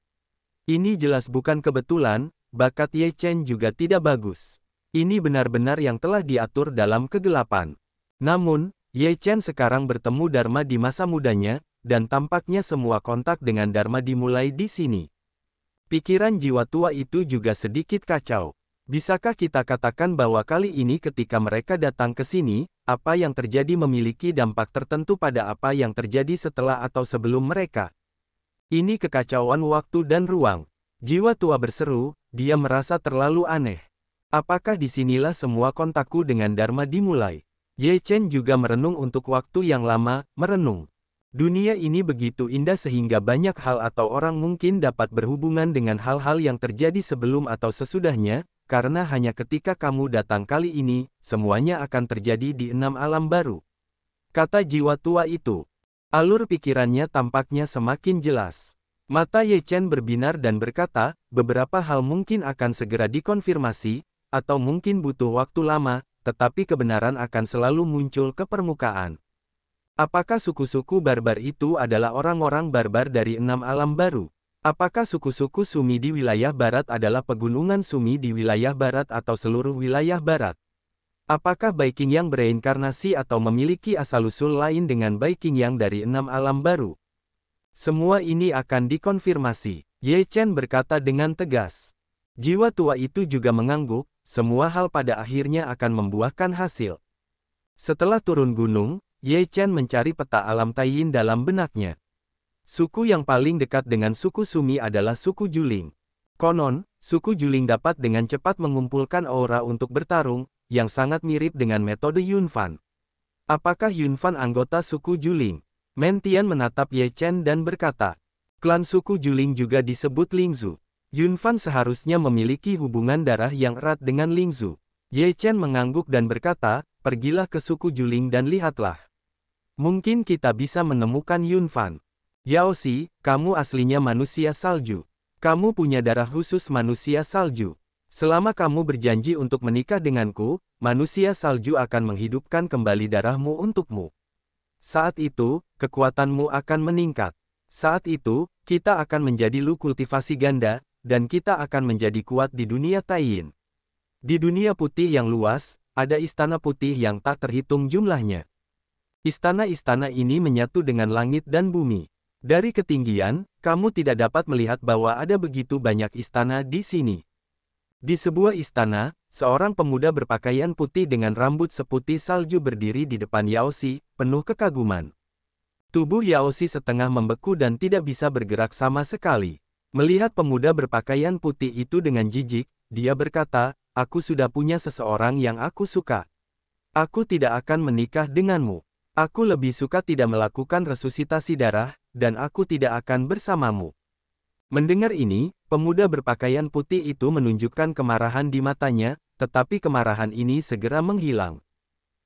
Ini jelas bukan kebetulan, bakat Ye Chen juga tidak bagus. Ini benar-benar yang telah diatur dalam kegelapan. Namun, Ye Chen sekarang bertemu Dharma di masa mudanya, dan tampaknya semua kontak dengan Dharma dimulai di sini. Pikiran jiwa tua itu juga sedikit kacau. Bisakah kita katakan bahwa kali ini ketika mereka datang ke sini, apa yang terjadi memiliki dampak tertentu pada apa yang terjadi setelah atau sebelum mereka? Ini kekacauan waktu dan ruang. Jiwa tua berseru, dia merasa terlalu aneh. Apakah disinilah semua kontakku dengan Dharma dimulai? Ye Chen juga merenung untuk waktu yang lama, merenung. Dunia ini begitu indah sehingga banyak hal atau orang mungkin dapat berhubungan dengan hal-hal yang terjadi sebelum atau sesudahnya, karena hanya ketika kamu datang kali ini, semuanya akan terjadi di 6 alam baru. Kata jiwa tua itu. Alur pikirannya tampaknya semakin jelas. Mata Ye Chen berbinar dan berkata, beberapa hal mungkin akan segera dikonfirmasi, atau mungkin butuh waktu lama, tetapi kebenaran akan selalu muncul ke permukaan. Apakah suku-suku barbar itu adalah orang-orang barbar dari 6 alam baru? Apakah suku-suku Sumi di wilayah barat adalah pegunungan Sumi di wilayah barat atau seluruh wilayah barat? Apakah Bai Qingyang bereinkarnasi atau memiliki asal-usul lain dengan Bai Qingyang dari 6 alam baru? Semua ini akan dikonfirmasi, Ye Chen berkata dengan tegas. Jiwa tua itu juga mengangguk, semua hal pada akhirnya akan membuahkan hasil. Setelah turun gunung, Ye Chen mencari peta alam Taiyin dalam benaknya. Suku yang paling dekat dengan suku Sumi adalah suku Juling. Konon, suku Juling dapat dengan cepat mengumpulkan aura untuk bertarung, yang sangat mirip dengan metode Yunfan. Apakah Yunfan anggota suku Juling? Mentian menatap Ye Chen dan berkata, klan suku Juling juga disebut Lingzu. Yunfan seharusnya memiliki hubungan darah yang erat dengan Lingzu. Ye Chen mengangguk dan berkata, pergilah ke suku Juling dan lihatlah. Mungkin kita bisa menemukan Yunfan. Yao Xi, kamu aslinya manusia salju. Kamu punya darah khusus manusia salju. Selama kamu berjanji untuk menikah denganku, manusia salju akan menghidupkan kembali darahmu untukmu. Saat itu, kekuatanmu akan meningkat. Saat itu, kita akan menjadi Lu kultivasi ganda, dan kita akan menjadi kuat di dunia Taiyin. Di dunia putih yang luas, ada istana putih yang tak terhitung jumlahnya. Istana-istana ini menyatu dengan langit dan bumi. Dari ketinggian, kamu tidak dapat melihat bahwa ada begitu banyak istana di sini. Di sebuah istana, seorang pemuda berpakaian putih dengan rambut seputih salju berdiri di depan Yao Xi, penuh kekaguman. Tubuh Yao Xi setengah membeku dan tidak bisa bergerak sama sekali. Melihat pemuda berpakaian putih itu dengan jijik, dia berkata, aku sudah punya seseorang yang aku suka. Aku tidak akan menikah denganmu. Aku lebih suka tidak melakukan resusitasi darah, dan aku tidak akan bersamamu. Mendengar ini, pemuda berpakaian putih itu menunjukkan kemarahan di matanya, tetapi kemarahan ini segera menghilang.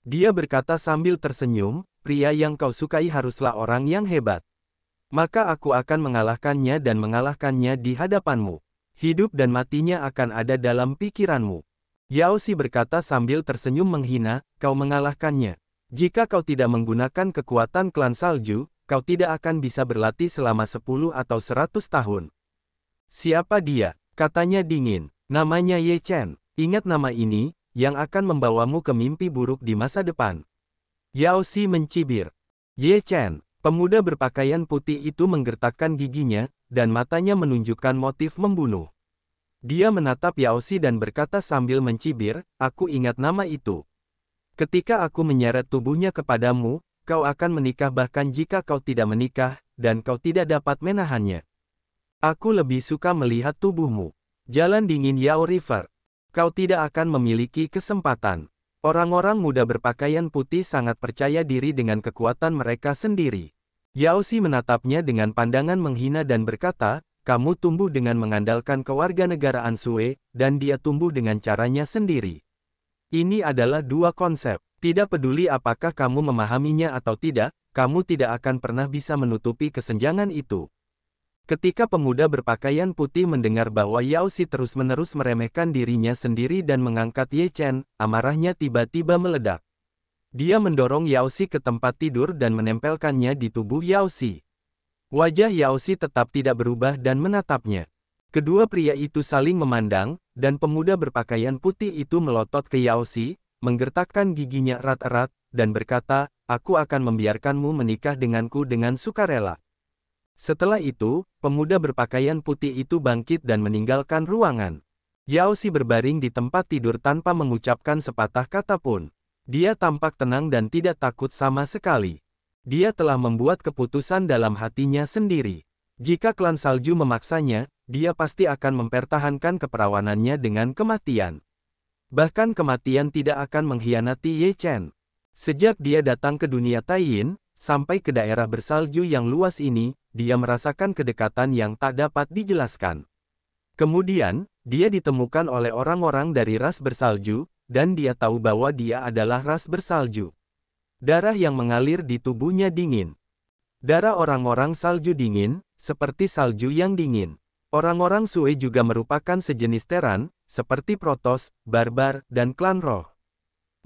Dia berkata sambil tersenyum, pria yang kau sukai haruslah orang yang hebat. Maka aku akan mengalahkannya dan mengalahkannya di hadapanmu. Hidup dan matinya akan ada dalam pikiranmu. Yao Xi berkata sambil tersenyum menghina, kau mengalahkannya. Jika kau tidak menggunakan kekuatan klan salju, kau tidak akan bisa berlatih selama 10 atau 100 tahun. Siapa dia? Katanya dingin. Namanya Ye Chen. Ingat nama ini, yang akan membawamu ke mimpi buruk di masa depan. Yao Xi mencibir. Ye Chen. Pemuda berpakaian putih itu menggertakkan giginya, dan matanya menunjukkan motif membunuh. Dia menatap Yao Xi dan berkata sambil mencibir, aku ingat nama itu. Ketika aku menyeret tubuhnya kepadamu, kau akan menikah bahkan jika kau tidak menikah, dan kau tidak dapat menahannya. Aku lebih suka melihat tubuhmu. Jalan dingin Yao River. Kau tidak akan memiliki kesempatan. Orang-orang muda berpakaian putih sangat percaya diri dengan kekuatan mereka sendiri. Yao Xi menatapnya dengan pandangan menghina dan berkata, kamu tumbuh dengan mengandalkan kewarganegaraan Sue, dan dia tumbuh dengan caranya sendiri. Ini adalah dua konsep. Tidak peduli apakah kamu memahaminya atau tidak, kamu tidak akan pernah bisa menutupi kesenjangan itu. Ketika pemuda berpakaian putih mendengar bahwa Yao Xi terus-menerus meremehkan dirinya sendiri dan mengangkat Ye Chen, amarahnya tiba-tiba meledak. Dia mendorong Yao Xi ke tempat tidur dan menempelkannya di tubuh Yao Xi. Wajah Yao Xi tetap tidak berubah dan menatapnya. Kedua pria itu saling memandang, dan pemuda berpakaian putih itu melotot ke Yao Xi, menggertakkan giginya erat-erat, dan berkata, aku akan membiarkanmu menikah denganku dengan sukarela. Setelah itu, pemuda berpakaian putih itu bangkit dan meninggalkan ruangan. Yao Xi berbaring di tempat tidur tanpa mengucapkan sepatah kata pun. Dia tampak tenang dan tidak takut sama sekali. Dia telah membuat keputusan dalam hatinya sendiri. Jika klan salju memaksanya, dia pasti akan mempertahankan keperawanannya dengan kematian. Bahkan kematian tidak akan mengkhianati Ye Chen. Sejak dia datang ke dunia Taiyin, sampai ke daerah bersalju yang luas ini, dia merasakan kedekatan yang tak dapat dijelaskan. Kemudian, dia ditemukan oleh orang-orang dari ras bersalju, dan dia tahu bahwa dia adalah ras bersalju. Darah yang mengalir di tubuhnya dingin. Darah orang-orang salju dingin, seperti salju yang dingin. Orang-orang Sue juga merupakan sejenis Terran, seperti Protoss, Barbar, dan klan roh.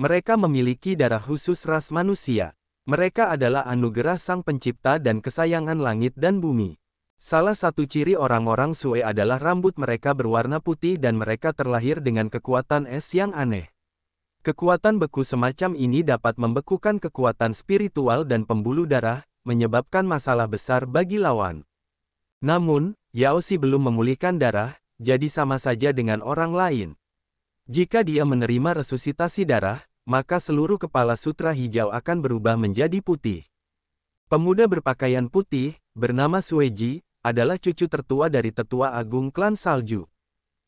Mereka memiliki darah khusus ras manusia. Mereka adalah anugerah Sang Pencipta dan kesayangan langit dan bumi. Salah satu ciri orang-orang Sue adalah rambut mereka berwarna putih dan mereka terlahir dengan kekuatan es yang aneh. Kekuatan beku semacam ini dapat membekukan kekuatan spiritual dan pembuluh darah, menyebabkan masalah besar bagi lawan. Namun, Yao Xi belum memulihkan darah, jadi sama saja dengan orang lain. Jika dia menerima resusitasi darah, maka seluruh kepala sutra hijau akan berubah menjadi putih. Pemuda berpakaian putih, bernama Sueji, adalah cucu tertua dari tetua agung klan salju.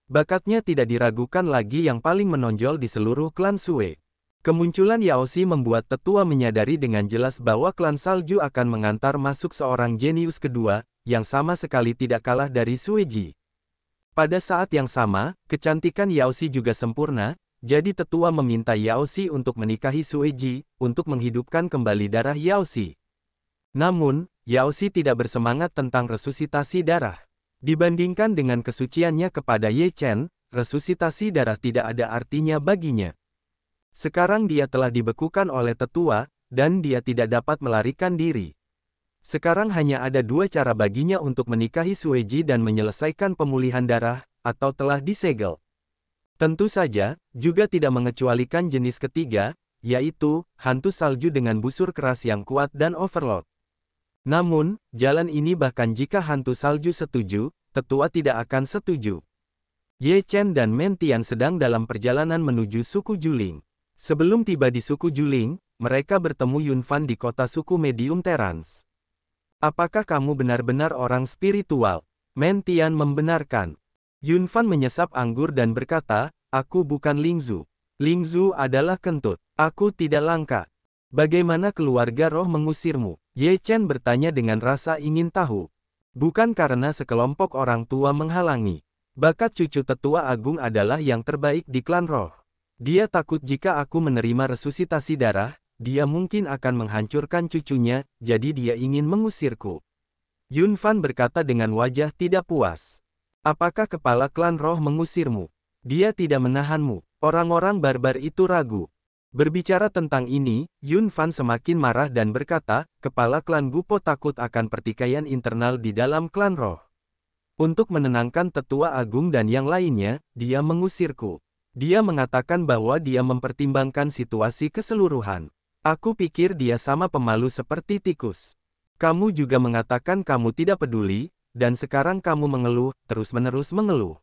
Bakatnya tidak diragukan lagi yang paling menonjol di seluruh klan Sue. Kemunculan Yao Xi membuat tetua menyadari dengan jelas bahwa klan salju akan mengantar masuk seorang jenius kedua, yang sama sekali tidak kalah dari Sueji. Pada saat yang sama, kecantikan Yao Xi juga sempurna, jadi tetua meminta Yao Xi untuk menikahi Sueji, untuk menghidupkan kembali darah Yao Xi. Namun, Yao Xi tidak bersemangat tentang resusitasi darah. Dibandingkan dengan kesuciannya kepada Ye Chen, resusitasi darah tidak ada artinya baginya. Sekarang dia telah dibekukan oleh tetua, dan dia tidak dapat melarikan diri. Sekarang hanya ada dua cara baginya untuk menikahi Sueji dan menyelesaikan pemulihan darah, atau telah disegel. Tentu saja, juga tidak mengecualikan jenis ketiga, yaitu, hantu salju dengan busur keras yang kuat dan overload. Namun, jalan ini bahkan jika hantu salju setuju, tetua tidak akan setuju. Ye Chen dan Men Tian sedang dalam perjalanan menuju suku Juling. Sebelum tiba di suku Juling, mereka bertemu Yun Fan di kota suku Medium Terrans. Apakah kamu benar-benar orang spiritual? Men Tian membenarkan. Yun Fan menyesap anggur dan berkata, aku bukan Lingzu. Lingzu adalah kentut. Aku tidak langka. Bagaimana keluarga roh mengusirmu? Ye Chen bertanya dengan rasa ingin tahu. Bukan karena sekelompok orang tua menghalangi. Bakat cucu tetua agung adalah yang terbaik di klan roh. Dia takut jika aku menerima resusitasi darah, dia mungkin akan menghancurkan cucunya, jadi dia ingin mengusirku. Yun Fan berkata dengan wajah tidak puas. Apakah kepala klan roh mengusirmu? Dia tidak menahanmu. Orang-orang barbar itu ragu. Berbicara tentang ini, Yun Fan semakin marah dan berkata, kepala klan Gupo takut akan pertikaian internal di dalam klan roh. Untuk menenangkan tetua agung dan yang lainnya, dia mengusirku. Dia mengatakan bahwa dia mempertimbangkan situasi keseluruhan. Aku pikir dia sama pemalu seperti tikus. Kamu juga mengatakan kamu tidak peduli, dan sekarang kamu mengeluh, terus-menerus mengeluh.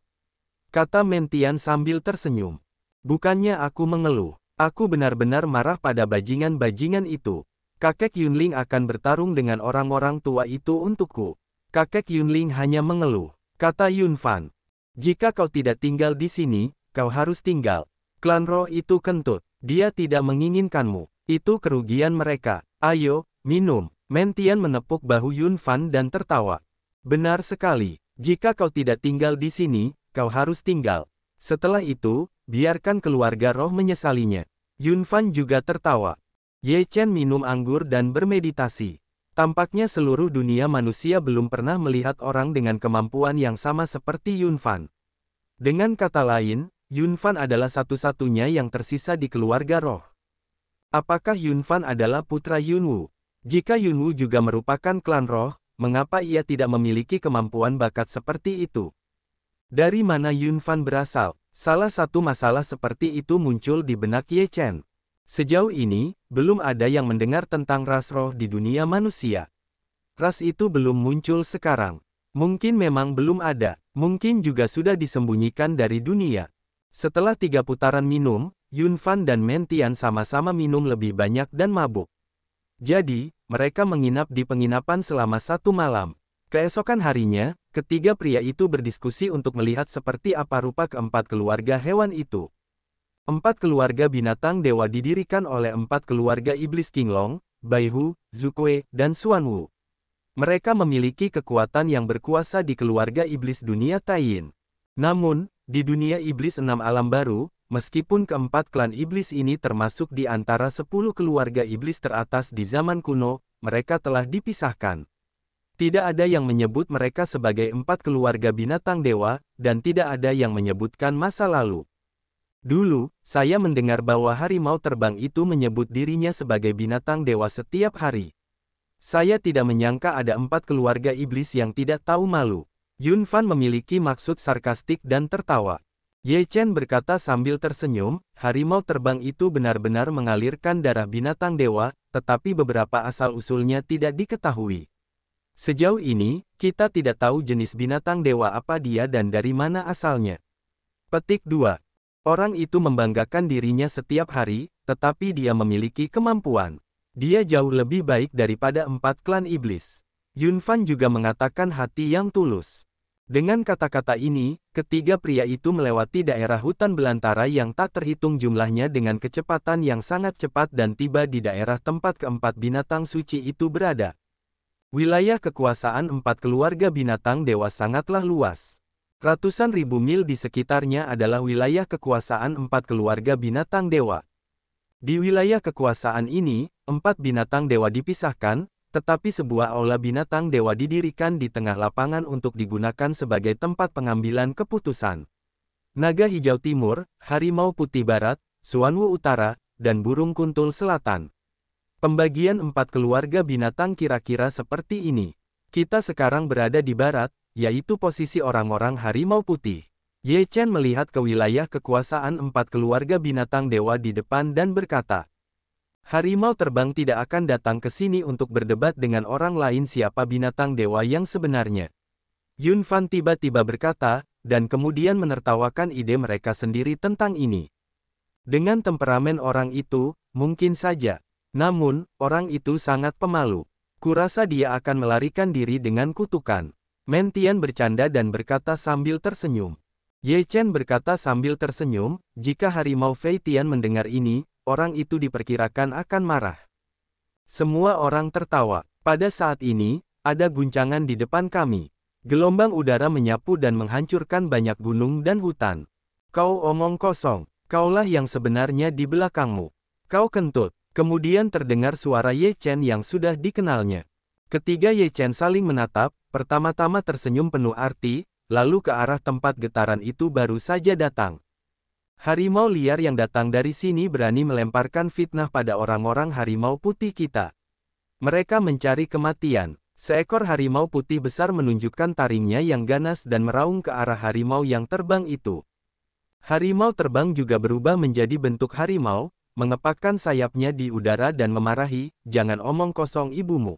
Kata Men Tian sambil tersenyum. Bukannya aku mengeluh. Aku benar-benar marah pada bajingan-bajingan itu. Kakek Yunling akan bertarung dengan orang-orang tua itu untukku. Kakek Yunling hanya mengeluh. Kata Yun Fan. Jika kau tidak tinggal di sini, kau harus tinggal. Klan roh itu kentut. Dia tidak menginginkanmu. Itu kerugian mereka. Ayo, minum. Men Tian menepuk bahu Yun Fan dan tertawa. Benar sekali. Jika kau tidak tinggal di sini, kau harus tinggal. Setelah itu, biarkan keluarga roh menyesalinya. Yun Fan juga tertawa. Ye Chen minum anggur dan bermeditasi. Tampaknya seluruh dunia manusia belum pernah melihat orang dengan kemampuan yang sama seperti Yun Fan. Dengan kata lain, Yun Fan adalah satu-satunya yang tersisa di keluarga roh. Apakah Yun Fan adalah putra Yun Wu? Jika Yun Wu juga merupakan klan roh, mengapa ia tidak memiliki kemampuan bakat seperti itu? Dari mana Yun Fan berasal? Salah satu masalah seperti itu muncul di benak Ye Chen. Sejauh ini, belum ada yang mendengar tentang ras roh di dunia manusia. Ras itu belum muncul sekarang. Mungkin memang belum ada, mungkin juga sudah disembunyikan dari dunia. Setelah 3 putaran minum, Yun Fan dan Men Tian sama-sama minum lebih banyak dan mabuk. Jadi, mereka menginap di penginapan selama 1 malam. Keesokan harinya, ketiga pria itu berdiskusi untuk melihat seperti apa rupa keempat keluarga hewan itu. 4 keluarga binatang dewa didirikan oleh 4 keluarga iblis Qinglong, Baihu, Zukue, dan Xuanwu. Mereka memiliki kekuatan yang berkuasa di keluarga iblis dunia Taiyin. Namun, di dunia iblis 6 alam baru, meskipun keempat klan iblis ini termasuk di antara 10 keluarga iblis teratas di zaman kuno, mereka telah dipisahkan. Tidak ada yang menyebut mereka sebagai 4 keluarga binatang dewa, dan tidak ada yang menyebutkan masa lalu. Dulu, saya mendengar bahwa harimau terbang itu menyebut dirinya sebagai binatang dewa setiap hari. Saya tidak menyangka ada 4 keluarga iblis yang tidak tahu malu. Yun Fan memiliki maksud sarkastik dan tertawa. Ye Chen berkata sambil tersenyum, harimau terbang itu benar-benar mengalirkan darah binatang dewa, tetapi beberapa asal-usulnya tidak diketahui. Sejauh ini, kita tidak tahu jenis binatang dewa apa dia dan dari mana asalnya. Petik 2. Orang itu membanggakan dirinya setiap hari, tetapi dia memiliki kemampuan. Dia jauh lebih baik daripada 4 klan iblis. Yun Fan juga mengatakan hati yang tulus. Dengan kata-kata ini, ketiga pria itu melewati daerah hutan belantara yang tak terhitung jumlahnya dengan kecepatan yang sangat cepat dan tiba di daerah tempat keempat binatang suci itu berada. Wilayah kekuasaan 4 keluarga binatang dewa sangatlah luas. Ratusan ribu mil di sekitarnya adalah wilayah kekuasaan 4 keluarga binatang dewa. Di wilayah kekuasaan ini, 4 binatang dewa dipisahkan, tetapi sebuah aula binatang dewa didirikan di tengah lapangan untuk digunakan sebagai tempat pengambilan keputusan. Naga hijau timur, harimau putih barat, Xuanwu utara, dan burung kuntul selatan. Pembagian 4 keluarga binatang kira-kira seperti ini. Kita sekarang berada di barat, yaitu posisi orang-orang harimau putih. Ye Chen melihat ke wilayah kekuasaan 4 keluarga binatang dewa di depan dan berkata, harimau terbang tidak akan datang ke sini untuk berdebat dengan orang lain siapa binatang dewa yang sebenarnya. Yun Fan tiba-tiba berkata, dan kemudian menertawakan ide mereka sendiri tentang ini. Dengan temperamen orang itu, mungkin saja. Namun, orang itu sangat pemalu. Kurasa dia akan melarikan diri dengan kutukan. Mentian bercanda dan berkata sambil tersenyum. Ye Chen berkata sambil tersenyum, jika harimau Fei Tian mendengar ini, orang itu diperkirakan akan marah. Semua orang tertawa. Pada saat ini, ada guncangan di depan kami. Gelombang udara menyapu dan menghancurkan banyak gunung dan hutan. Kau omong kosong. Kaulah yang sebenarnya di belakangmu. Kau kentut. Kemudian terdengar suara Ye Chen yang sudah dikenalnya. Ketiga Ye Chen saling menatap, pertama-tama tersenyum penuh arti, lalu ke arah tempat getaran itu baru saja datang. Harimau liar yang datang dari sini berani melemparkan fitnah pada orang-orang harimau putih kita. Mereka mencari kematian. Seekor harimau putih besar menunjukkan taringnya yang ganas dan meraung ke arah harimau yang terbang itu. Harimau terbang juga berubah menjadi bentuk harimau, mengepakkan sayapnya di udara dan memarahi, jangan omong kosong ibumu.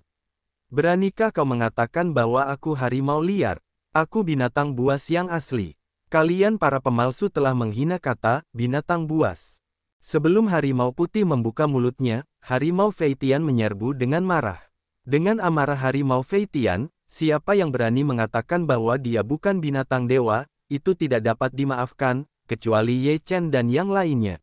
Beranikah kau mengatakan bahwa aku harimau liar? Aku binatang buas yang asli. Kalian para pemalsu telah menghina kata, binatang buas. Sebelum harimau putih membuka mulutnya, harimau Fei Tian menyerbu dengan marah. Dengan amarah harimau Fei Tian, siapa yang berani mengatakan bahwa dia bukan binatang dewa, itu tidak dapat dimaafkan, kecuali Ye Chen dan yang lainnya.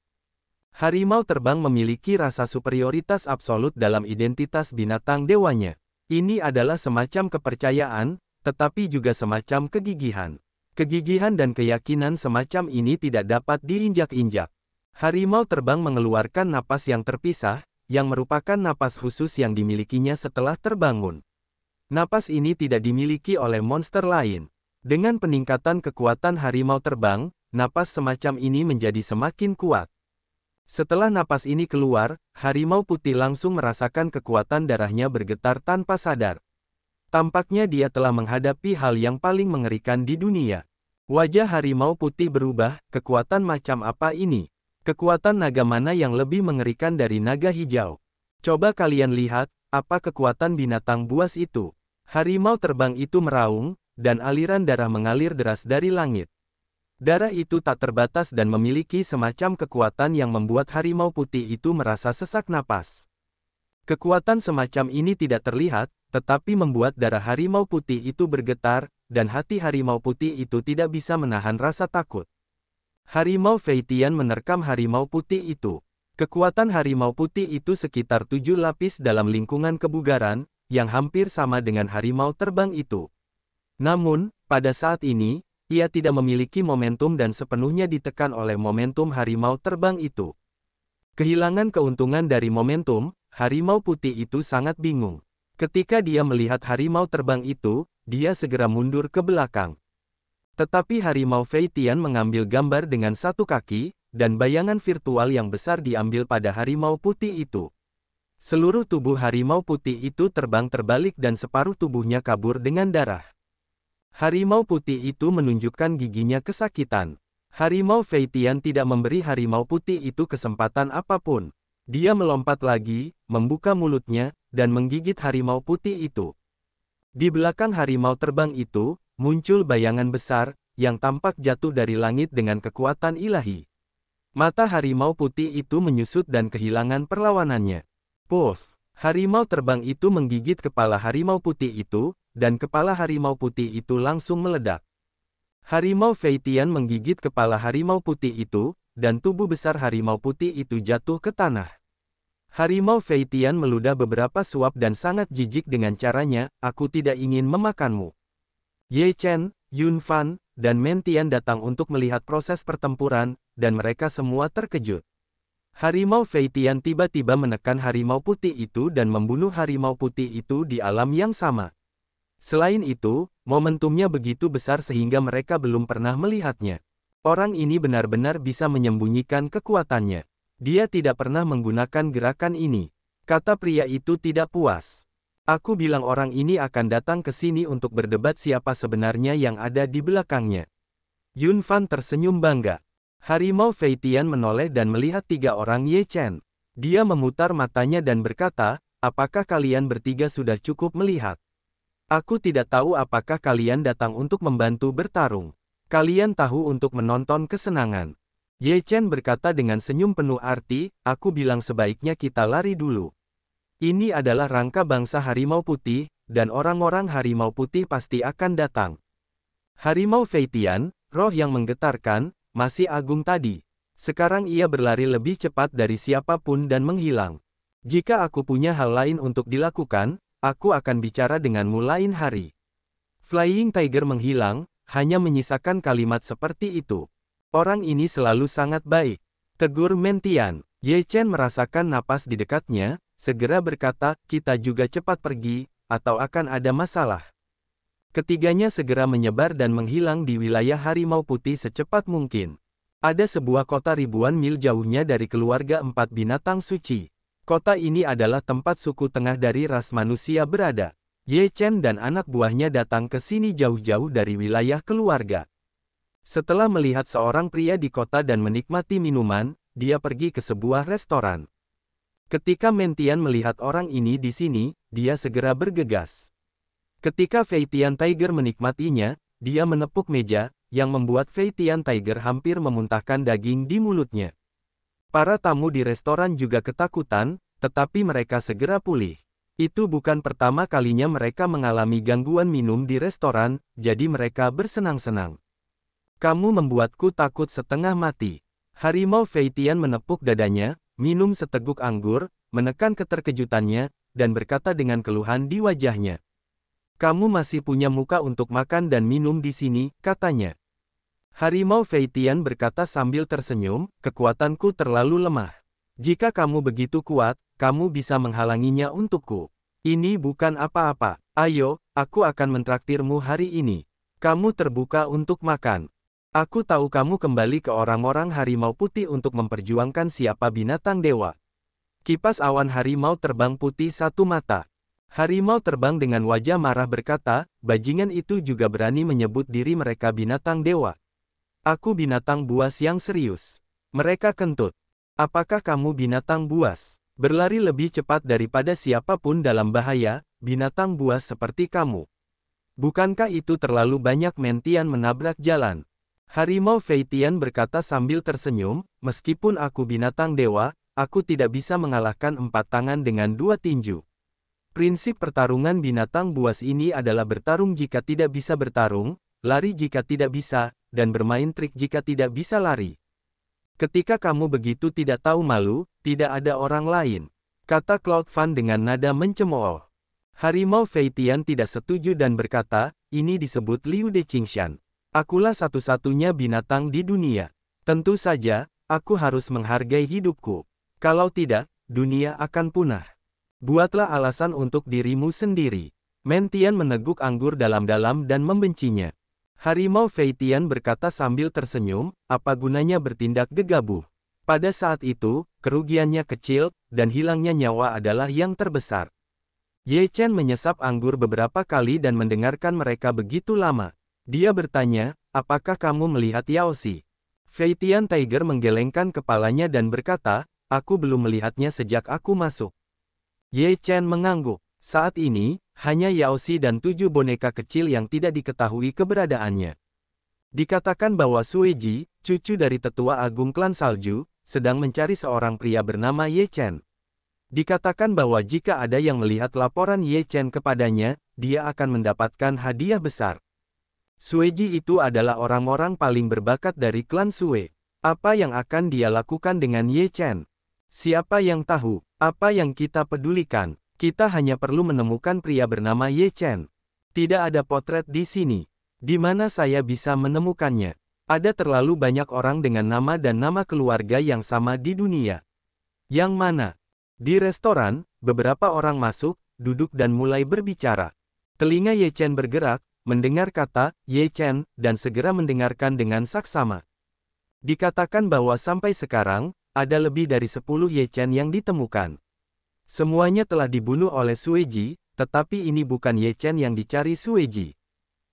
Harimau terbang memiliki rasa superioritas absolut dalam identitas binatang dewanya. Ini adalah semacam kepercayaan, tetapi juga semacam kegigihan. Kegigihan dan keyakinan semacam ini tidak dapat diinjak-injak. Harimau terbang mengeluarkan napas yang terpisah, yang merupakan napas khusus yang dimilikinya setelah terbangun. Napas ini tidak dimiliki oleh monster lain. Dengan peningkatan kekuatan harimau terbang, napas semacam ini menjadi semakin kuat. Setelah napas ini keluar, harimau putih langsung merasakan kekuatan darahnya bergetar tanpa sadar. Tampaknya dia telah menghadapi hal yang paling mengerikan di dunia. Wajah harimau putih berubah, kekuatan macam apa ini? Kekuatan naga mana yang lebih mengerikan dari naga hijau? Coba kalian lihat, apa kekuatan binatang buas itu? Harimau terbang itu meraung, dan aliran darah mengalir deras dari langit. Darah itu tak terbatas dan memiliki semacam kekuatan yang membuat harimau putih itu merasa sesak napas. Kekuatan semacam ini tidak terlihat, tetapi membuat darah harimau putih itu bergetar, dan hati harimau putih itu tidak bisa menahan rasa takut. Harimau Fei Tian menerkam harimau putih itu. Kekuatan harimau putih itu sekitar 7 lapis dalam lingkungan kebugaran, yang hampir sama dengan harimau terbang itu. Namun, pada saat ini, Ia tidak memiliki momentum dan sepenuhnya ditekan oleh momentum harimau terbang itu. Kehilangan keuntungan dari momentum, harimau putih itu sangat bingung. Ketika dia melihat harimau terbang itu, dia segera mundur ke belakang. Tetapi harimau Fei Tian mengambil gambar dengan satu kaki, dan bayangan virtual yang besar diambil pada harimau putih itu. Seluruh tubuh harimau putih itu terbang terbalik dan separuh tubuhnya kabur dengan darah. Harimau putih itu menunjukkan giginya kesakitan. Harimau Fei Tian tidak memberi harimau putih itu kesempatan apapun. Dia melompat lagi, membuka mulutnya, dan menggigit harimau putih itu. Di belakang harimau terbang itu, muncul bayangan besar, yang tampak jatuh dari langit dengan kekuatan ilahi. Mata harimau putih itu menyusut dan kehilangan perlawanannya. Puff! Harimau terbang itu menggigit kepala harimau putih itu, dan kepala harimau putih itu langsung meledak. Harimau Fei Tian menggigit kepala harimau putih itu, dan tubuh besar harimau putih itu jatuh ke tanah. Harimau Fei Tian meludah beberapa suap dan sangat jijik dengan caranya, "Aku tidak ingin memakanmu." Ye Chen, Yun Fan, dan Men Tian datang untuk melihat proses pertempuran, dan mereka semua terkejut. Harimau Fei Tian tiba-tiba menekan harimau putih itu dan membunuh harimau putih itu di alam yang sama. Selain itu, momentumnya begitu besar sehingga mereka belum pernah melihatnya. Orang ini benar-benar bisa menyembunyikan kekuatannya. Dia tidak pernah menggunakan gerakan ini. Kata pria itu tidak puas. Aku bilang orang ini akan datang ke sini untuk berdebat siapa sebenarnya yang ada di belakangnya. Yun Fan tersenyum bangga. Harimau Fei Tian menoleh dan melihat tiga orang Ye Chen. Dia memutar matanya dan berkata, "Apakah kalian bertiga sudah cukup melihat? Aku tidak tahu apakah kalian datang untuk membantu bertarung. Kalian tahu untuk menonton kesenangan." Ye Chen berkata dengan senyum penuh arti, "Aku bilang sebaiknya kita lari dulu. Ini adalah rangka bangsa harimau putih, dan orang-orang harimau putih pasti akan datang." Harimau Fei Tian, roh yang menggetarkan, masih agung tadi. Sekarang ia berlari lebih cepat dari siapapun dan menghilang. Jika aku punya hal lain untuk dilakukan, aku akan bicara denganmu lain hari. Flying Tiger menghilang, hanya menyisakan kalimat seperti itu. Orang ini selalu sangat baik. Tegur Men Tian. Ye Chen merasakan napas di dekatnya, segera berkata, "Kita juga cepat pergi, atau akan ada masalah." Ketiganya segera menyebar dan menghilang di wilayah harimau putih secepat mungkin. Ada sebuah kota ribuan mil jauhnya dari keluarga empat binatang suci. Kota ini adalah tempat suku tengah dari ras manusia berada. Ye Chen dan anak buahnya datang ke sini jauh-jauh dari wilayah keluarga. Setelah melihat seorang pria di kota dan menikmati minuman, dia pergi ke sebuah restoran. Ketika Men Tian melihat orang ini di sini, dia segera bergegas. Ketika Fei Tian Tiger menikmatinya, dia menepuk meja, yang membuat Fei Tian Tiger hampir memuntahkan daging di mulutnya. Para tamu di restoran juga ketakutan, tetapi mereka segera pulih. Itu bukan pertama kalinya mereka mengalami gangguan minum di restoran, jadi mereka bersenang-senang. "Kamu membuatku takut setengah mati." Harimau Fei Tian menepuk dadanya, minum seteguk anggur, menekan keterkejutannya, dan berkata dengan keluhan di wajahnya. "Kamu masih punya muka untuk makan dan minum di sini," katanya. Harimau Fei Tian berkata sambil tersenyum, "Kekuatanku terlalu lemah. Jika kamu begitu kuat, kamu bisa menghalanginya untukku. Ini bukan apa-apa. Ayo, aku akan mentraktirmu hari ini. Kamu terbuka untuk makan. Aku tahu kamu kembali ke orang-orang harimau putih untuk memperjuangkan siapa binatang dewa." Kipas awan harimau terbang putih satu mata. Harimau terbang dengan wajah marah berkata, "Bajingan itu juga berani menyebut diri mereka binatang dewa. Aku binatang buas yang serius." Mereka kentut. "Apakah kamu binatang buas? Berlari lebih cepat daripada siapapun dalam bahaya, binatang buas seperti kamu. Bukankah itu terlalu banyak?" Men Tian menabrak jalan. Harimau Fei Tian berkata sambil tersenyum, "Meskipun aku binatang dewa, aku tidak bisa mengalahkan empat tangan dengan dua tinju. Prinsip pertarungan binatang buas ini adalah bertarung jika tidak bisa bertarung, lari jika tidak bisa, dan bermain trik jika tidak bisa lari. Ketika kamu begitu tidak tahu malu, tidak ada orang lain," kata Cloud Fan dengan nada mencemooh. Harimau Fei Tian tidak setuju dan berkata, "Ini disebut Liu De Qingshan. Akulah satu-satunya binatang di dunia. Tentu saja, aku harus menghargai hidupku. Kalau tidak, dunia akan punah. Buatlah alasan untuk dirimu sendiri. Mentian meneguk anggur dalam-dalam dan membencinya. Harimau Feitian berkata sambil tersenyum, apa gunanya bertindak gegabah. Pada saat itu, kerugiannya kecil, dan hilangnya nyawa adalah yang terbesar. Ye Chen menyesap anggur beberapa kali dan mendengarkan mereka begitu lama. Dia bertanya, apakah kamu melihat Yaoxi? Feitian Tiger menggelengkan kepalanya dan berkata, aku belum melihatnya sejak aku masuk. Ye Chen mengangguk. Saat ini, hanya Yaoxi dan 7 boneka kecil yang tidak diketahui keberadaannya. Dikatakan bahwa Sueji, cucu dari tetua agung klan salju, sedang mencari seorang pria bernama Ye Chen. Dikatakan bahwa jika ada yang melihat laporan Ye Chen kepadanya, dia akan mendapatkan hadiah besar. Sueji itu adalah orang-orang paling berbakat dari klan Sue. Apa yang akan dia lakukan dengan Ye Chen? Siapa yang tahu? Apa yang kita pedulikan? Kita hanya perlu menemukan pria bernama Ye Chen. Tidak ada potret di sini. Di mana saya bisa menemukannya? Ada terlalu banyak orang dengan nama dan nama keluarga yang sama di dunia. Yang mana? Di restoran, beberapa orang masuk, duduk dan mulai berbicara. Telinga Ye Chen bergerak, mendengar kata Ye Chen, dan segera mendengarkan dengan saksama. Dikatakan bahwa sampai sekarang, ada lebih dari 10 Ye Chen yang ditemukan. Semuanya telah dibunuh oleh Sueji, tetapi ini bukan Ye Chen yang dicari Sueji.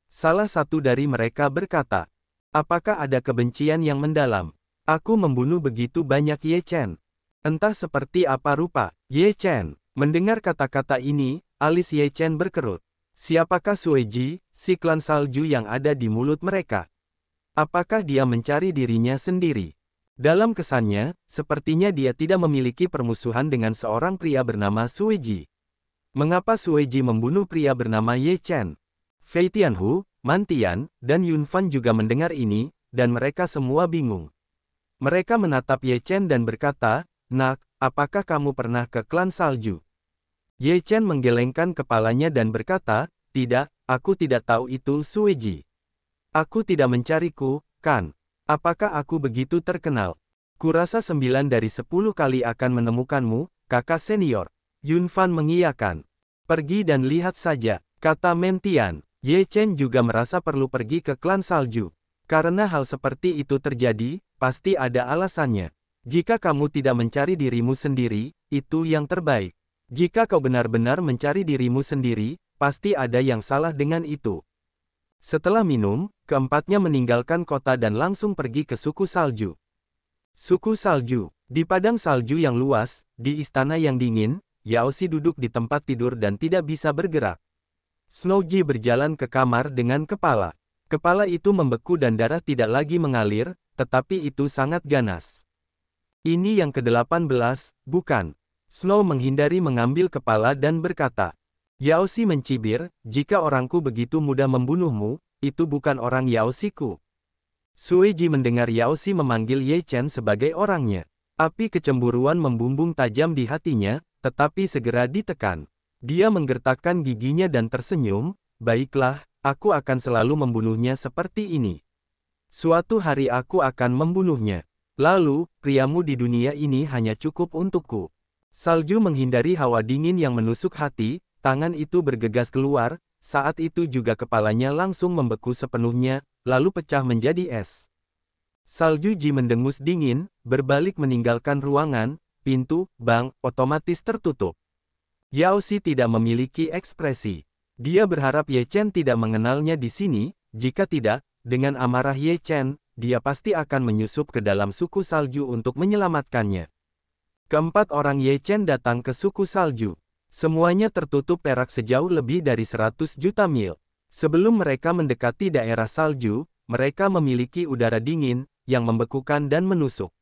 Salah satu dari mereka berkata, apakah ada kebencian yang mendalam? Aku membunuh begitu banyak Ye Chen. Entah seperti apa rupa, Ye Chen. Mendengar kata-kata ini, alis Ye Chen berkerut. Siapakah Sueji, si klan salju yang ada di mulut mereka? Apakah dia mencari dirinya sendiri? Dalam kesannya, sepertinya dia tidak memiliki permusuhan dengan seorang pria bernama Sueji. Mengapa Sueji membunuh pria bernama Ye Chen? Fei Tianhu, Mantian, dan Yun Fan juga mendengar ini, dan mereka semua bingung. Mereka menatap Ye Chen dan berkata, nak, apakah kamu pernah ke klan salju? Ye Chen menggelengkan kepalanya dan berkata, tidak, aku tidak tahu itu Sueji. Aku tidak mencariku, kan? Apakah aku begitu terkenal? Kurasa 9 dari 10 kali akan menemukanmu, kakak senior. Yun Fan mengiyakan. Pergi dan lihat saja, kata Mentian. Ye Chen juga merasa perlu pergi ke klan salju. Karena hal seperti itu terjadi, pasti ada alasannya. Jika kamu tidak mencari dirimu sendiri, itu yang terbaik. Jika kau benar-benar mencari dirimu sendiri, pasti ada yang salah dengan itu. Setelah minum, keempatnya meninggalkan kota dan langsung pergi ke suku salju. Suku salju. Di padang salju yang luas, di istana yang dingin, Yaoxi duduk di tempat tidur dan tidak bisa bergerak. Snowji berjalan ke kamar dengan kepala. Kepala itu membeku dan darah tidak lagi mengalir, tetapi itu sangat ganas. Ini yang ke-18, bukan? Snow menghindari mengambil kepala dan berkata, Yaoxi mencibir, jika orangku begitu mudah membunuhmu, itu bukan orang Yaoxiku. Sueji mendengar Yaoxi memanggil Ye Chen sebagai orangnya. Api kecemburuan membumbung tajam di hatinya, tetapi segera ditekan. Dia menggertakkan giginya dan tersenyum, baiklah, aku akan selalu membunuhnya seperti ini. Suatu hari aku akan membunuhnya. Lalu, priamu di dunia ini hanya cukup untukku. Salju menghindari hawa dingin yang menusuk hati, tangan itu bergegas keluar, saat itu juga kepalanya langsung membeku sepenuhnya, lalu pecah menjadi es. Salju Ji mendengus dingin, berbalik meninggalkan ruangan, pintu, bank, otomatis tertutup. Yaoxi tidak memiliki ekspresi. Dia berharap Ye Chen tidak mengenalnya di sini, jika tidak, dengan amarah Ye Chen, dia pasti akan menyusup ke dalam suku salju untuk menyelamatkannya. Keempat orang Ye Chen datang ke suku salju. Semuanya tertutup perak sejauh lebih dari 100 juta mil. Sebelum mereka mendekati daerah salju, mereka memiliki udara dingin, yang membekukan dan menusuk.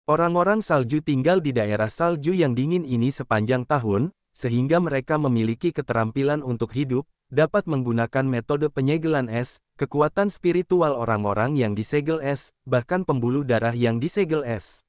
Orang-orang salju tinggal di daerah salju yang dingin ini sepanjang tahun, sehingga mereka memiliki keterampilan untuk hidup, dapat menggunakan metode penyegelan es, kekuatan spiritual orang-orang yang disegel es, bahkan pembuluh darah yang disegel es.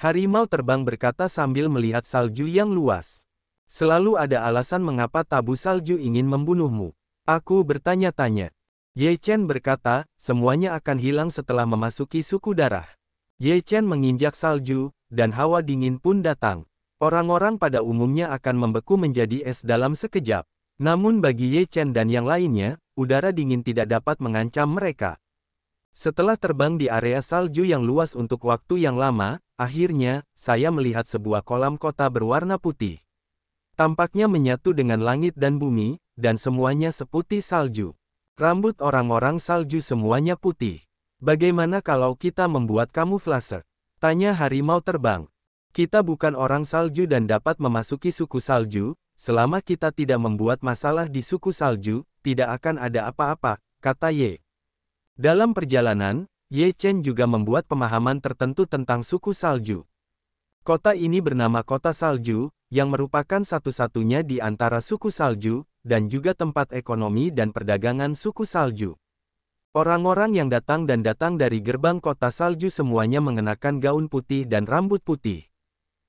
Harimau terbang berkata sambil melihat salju yang luas. Selalu ada alasan mengapa tabu salju ingin membunuhmu. Aku bertanya-tanya. Ye Chen berkata, semuanya akan hilang setelah memasuki suku darah. Ye Chen menginjak salju, dan hawa dingin pun datang. Orang-orang pada umumnya akan membeku menjadi es dalam sekejap. Namun bagi Ye Chen dan yang lainnya, udara dingin tidak dapat mengancam mereka. Setelah terbang di area salju yang luas untuk waktu yang lama, akhirnya, saya melihat sebuah kolam kota berwarna putih. Tampaknya menyatu dengan langit dan bumi, dan semuanya seputih salju. Rambut orang-orang salju semuanya putih. Bagaimana kalau kita membuat kamuflase? Tanya harimau terbang. Kita bukan orang salju dan dapat memasuki suku salju, selama kita tidak membuat masalah di suku salju, tidak akan ada apa-apa, kata Ye. Dalam perjalanan, Ye Chen juga membuat pemahaman tertentu tentang suku salju. Kota ini bernama Kota Salju, yang merupakan satu-satunya di antara suku salju, dan juga tempat ekonomi dan perdagangan suku salju. Orang-orang yang datang dari gerbang kota salju semuanya mengenakan gaun putih dan rambut putih.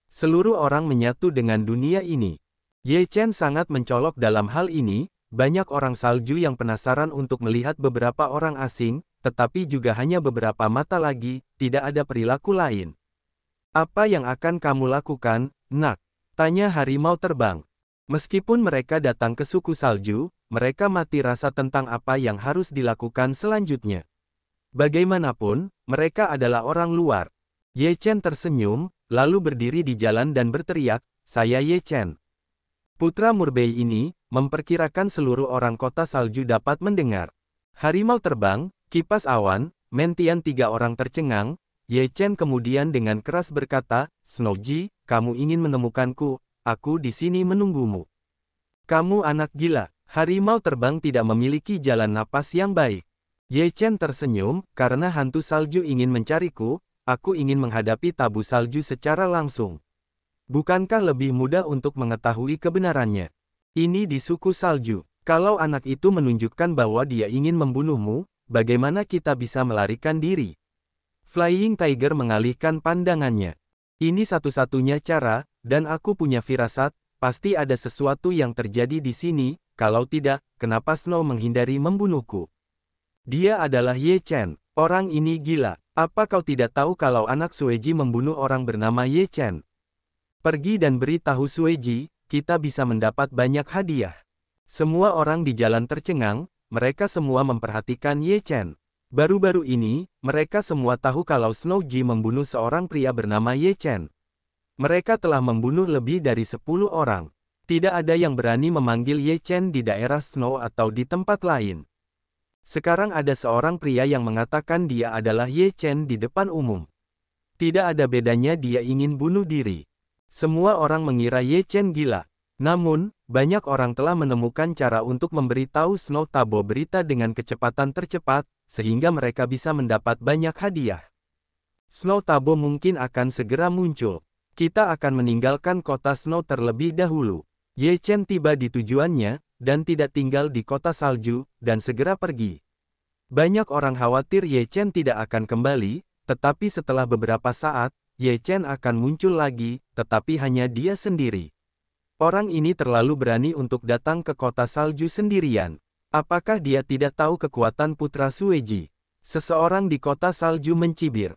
Seluruh orang menyatu dengan dunia ini. Ye Chen sangat mencolok dalam hal ini, banyak orang salju yang penasaran untuk melihat beberapa orang asing, tetapi juga hanya beberapa mata lagi, tidak ada perilaku lain. Apa yang akan kamu lakukan, nak? Tanya harimau terbang. Meskipun mereka datang ke suku salju, mereka mati rasa tentang apa yang harus dilakukan selanjutnya. Bagaimanapun, mereka adalah orang luar. Ye Chen tersenyum, lalu berdiri di jalan dan berteriak, "Saya Ye Chen." Putra Murbei ini, memperkirakan seluruh orang kota salju dapat mendengar. Harimau terbang, kipas awan, Mentian tiga orang tercengang. Ye Chen kemudian dengan keras berkata, "Snowji, kamu ingin menemukanku, aku di sini menunggumu." Kamu anak gila. Harimau terbang tidak memiliki jalan napas yang baik. Ye Chen tersenyum, karena hantu salju ingin mencariku, aku ingin menghadapi tabu salju secara langsung. Bukankah lebih mudah untuk mengetahui kebenarannya? Ini di suku salju. Kalau anak itu menunjukkan bahwa dia ingin membunuhmu, bagaimana kita bisa melarikan diri? Flying Tiger mengalihkan pandangannya. Ini satu-satunya cara, dan aku punya firasat, pasti ada sesuatu yang terjadi di sini. Kalau tidak, kenapa Snow menghindari membunuhku? Dia adalah Ye Chen. Orang ini gila. Apa kau tidak tahu kalau anak Sueji membunuh orang bernama Ye Chen? Pergi dan beritahu Sueji, kita bisa mendapat banyak hadiah. Semua orang di jalan tercengang, mereka semua memperhatikan Ye Chen. Baru-baru ini, mereka semua tahu kalau Snowji membunuh seorang pria bernama Ye Chen. Mereka telah membunuh lebih dari 10 orang. Tidak ada yang berani memanggil Ye Chen di daerah Snow atau di tempat lain. Sekarang ada seorang pria yang mengatakan dia adalah Ye Chen di depan umum. Tidak ada bedanya dia ingin bunuh diri. Semua orang mengira Ye Chen gila. Namun, banyak orang telah menemukan cara untuk memberitahu Snow Tabo berita dengan kecepatan tercepat, sehingga mereka bisa mendapat banyak hadiah. Snow Tabo mungkin akan segera muncul. Kita akan meninggalkan kota Snow terlebih dahulu. Ye Chen tiba di tujuannya, dan tidak tinggal di kota salju, dan segera pergi. Banyak orang khawatir Ye Chen tidak akan kembali, tetapi setelah beberapa saat, Ye Chen akan muncul lagi, tetapi hanya dia sendiri. Orang ini terlalu berani untuk datang ke kota salju sendirian. Apakah dia tidak tahu kekuatan putra Sueji? Seseorang di kota salju mencibir.